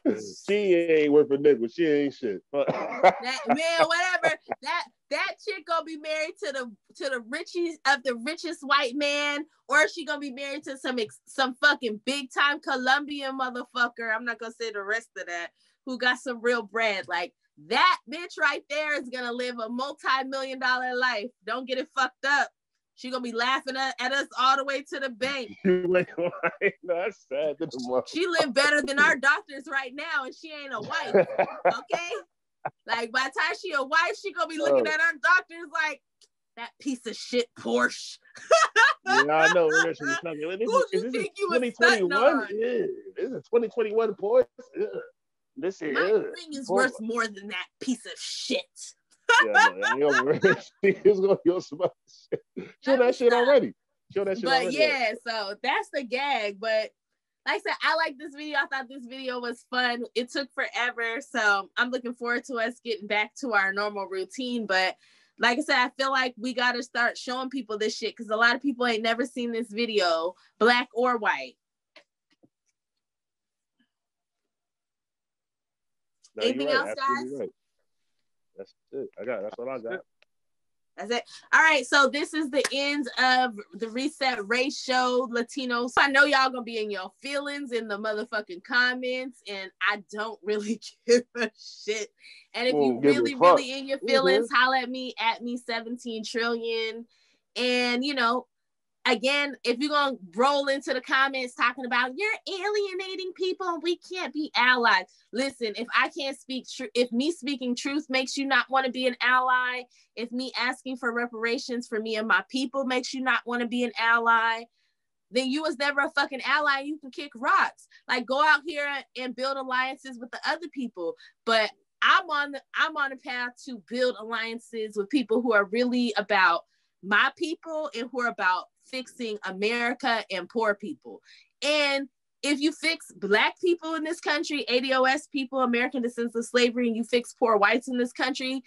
shit. She ain't worth a nickel. She ain't shit. Man, whatever. That chick gonna be married to the richest white man, or she gonna be married to some fucking big time Colombian motherfucker. I'm not gonna say the rest of that. Who got some real bread? Like that bitch right there is gonna live a multi-million-dollar life. Don't get it fucked up. She gonna be laughing at us all the way to the bank. That's sad. She live better than our doctors right now, and she ain't a wife. Okay, like by the time she a wife, she gonna be looking at our doctors like that piece of shit Porsche. Yeah, I know. Who you think you was 2021? Yeah, this is 2021 Porsche. Yeah. This is my ring is worth more than that piece of shit. Yeah, he's gonna go some shit. Show that shit already. But yeah, so that's the gag. But like I said, I like this video. I thought this video was fun. It took forever, so I'm looking forward to us getting back to our normal routine. But like I said, I feel like we got to start showing people this shit because a lot of people ain't never seen this video, black or white. No, anything else, guys? Right. That's it. That's all I got. That's it. All right. So this is the end of the Reset Race Show, Latinos. I know y'all gonna be in your feelings in the motherfucking comments, and I don't really give a shit. And if you really in your feelings, holla at me 17 trillion. And you know, again, if you're gonna roll into the comments talking about you're alienating people, we can't be allies. Listen, if I can't speak truth, if me speaking truth makes you not want to be an ally, if me asking for reparations for me and my people makes you not want to be an ally, then you was never a fucking ally. You can kick rocks. Like go out here and build alliances with the other people. But I'm on a path to build alliances with people who are really about my people and who are about fixing America and poor people. And if you fix Black people in this country, ADOS people, American Descendants of Slavery, and you fix poor whites in this country,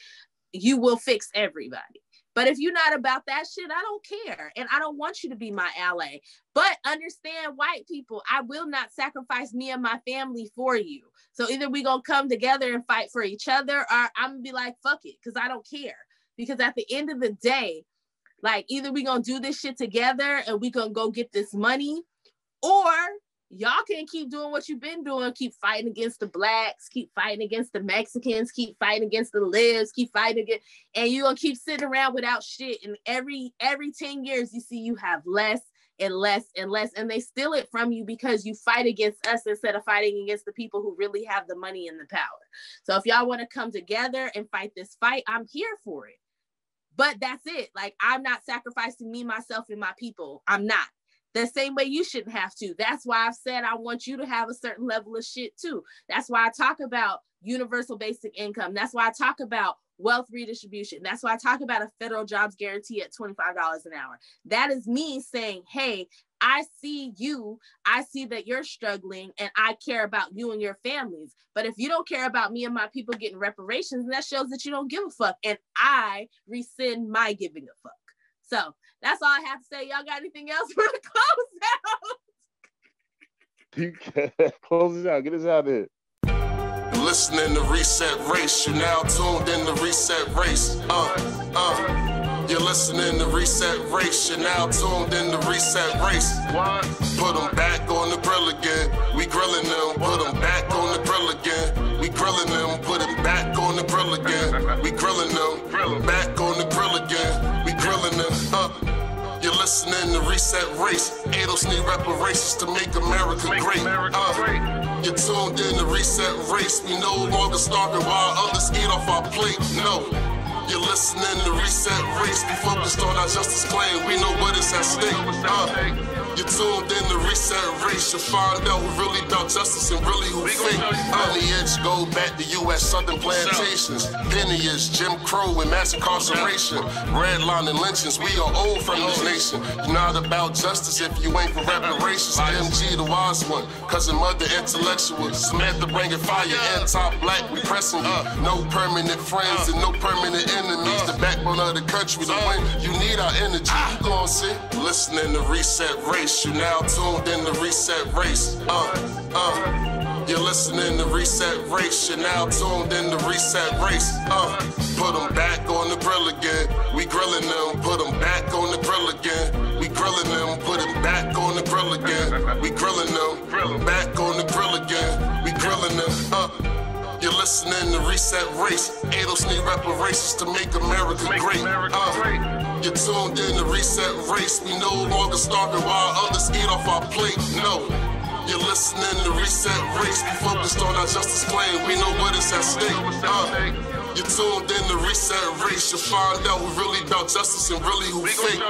you will fix everybody. But if you're not about that shit, I don't care. And I don't want you to be my ally. But understand, white people, I will not sacrifice me and my family for you. So either we gonna come together and fight for each other, or I'm gonna be like, fuck it, because I don't care. Because at the end of the day, like either we gonna do this shit together and we gonna go get this money, or y'all can keep doing what you've been doing, keep fighting against the Blacks, keep fighting against the Mexicans, keep fighting against the libs, keep fighting against, and you're gonna keep sitting around without shit. And every 10 years you see you have less and less and less, and they steal it from you because you fight against us instead of fighting against the people who really have the money and the power. So if y'all want to come together and fight this fight, I'm here for it. But that's it. Like, I'm not sacrificing me, myself, and my people. I'm not. The same way you shouldn't have to. That's why I've said I want you to have a certain level of shit too. That's why I talk about universal basic income. That's why I talk about wealth redistribution. That's why I talk about a federal jobs guarantee at $25 an hour. That is me saying, hey, I see you. I see that you're struggling and I care about you and your families. But if you don't care about me and my people getting reparations, that shows that you don't give a fuck. And I rescind my giving a fuck. So that's all I have to say. Y'all got anything else for the close out? You can close it out. Get us out there. Listening to Reset Race, you're now tuned in to Reset Race. You're listening to Reset Race, you're now tuned in to Reset Race. Put them back on the grill again. We grilling them, put them back on the grill again. We grilling them, put them back on the grill again. We grilling them, back on the grill again. We grilling them, You're listening to Reset reset race. ADOS need reparations to make America great. You're tuned in the reset race. We no longer starving while others eat off our plate. No. You're listening to Reset Race. We focused on our justice claim. We know what is at stake. You're tuned in to Reset Race. You'll find out who really about justice and really who fake. Lineage go back to U.S. Southern plantations. Lineage, Jim Crow and mass incarceration. Redlining lynchings. We are old from this nation. You're not about justice if you ain't for reparations. MG the wise one, cousin mother intellectual. Samantha bringing fire, anti-black. We pressing you. No permanent friends and no permanent enemies. The backbone of the country to win. You need our energy. You gon' see. Listening to Reset Race. You're now tuned in the Reset Race. You're listening to Reset Race. You're now tuned in the Reset Race. Put them back on the grill again. We grilling them. Put them back on the grill again. We grilling them. Put them back on the grill again. We grilling them. Back on the grill again. We grilling them. You're listening to Reset Race. ADOS need reparations to make America great. You're tuned in to Reset Race. We no longer starving while others eat off our plate. No. You're listening to Reset Race. We focused on our justice claim. We know what is at stake. You're tuned in to Reset Race. You'll find out who really about justice and really who fake.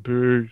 Peace.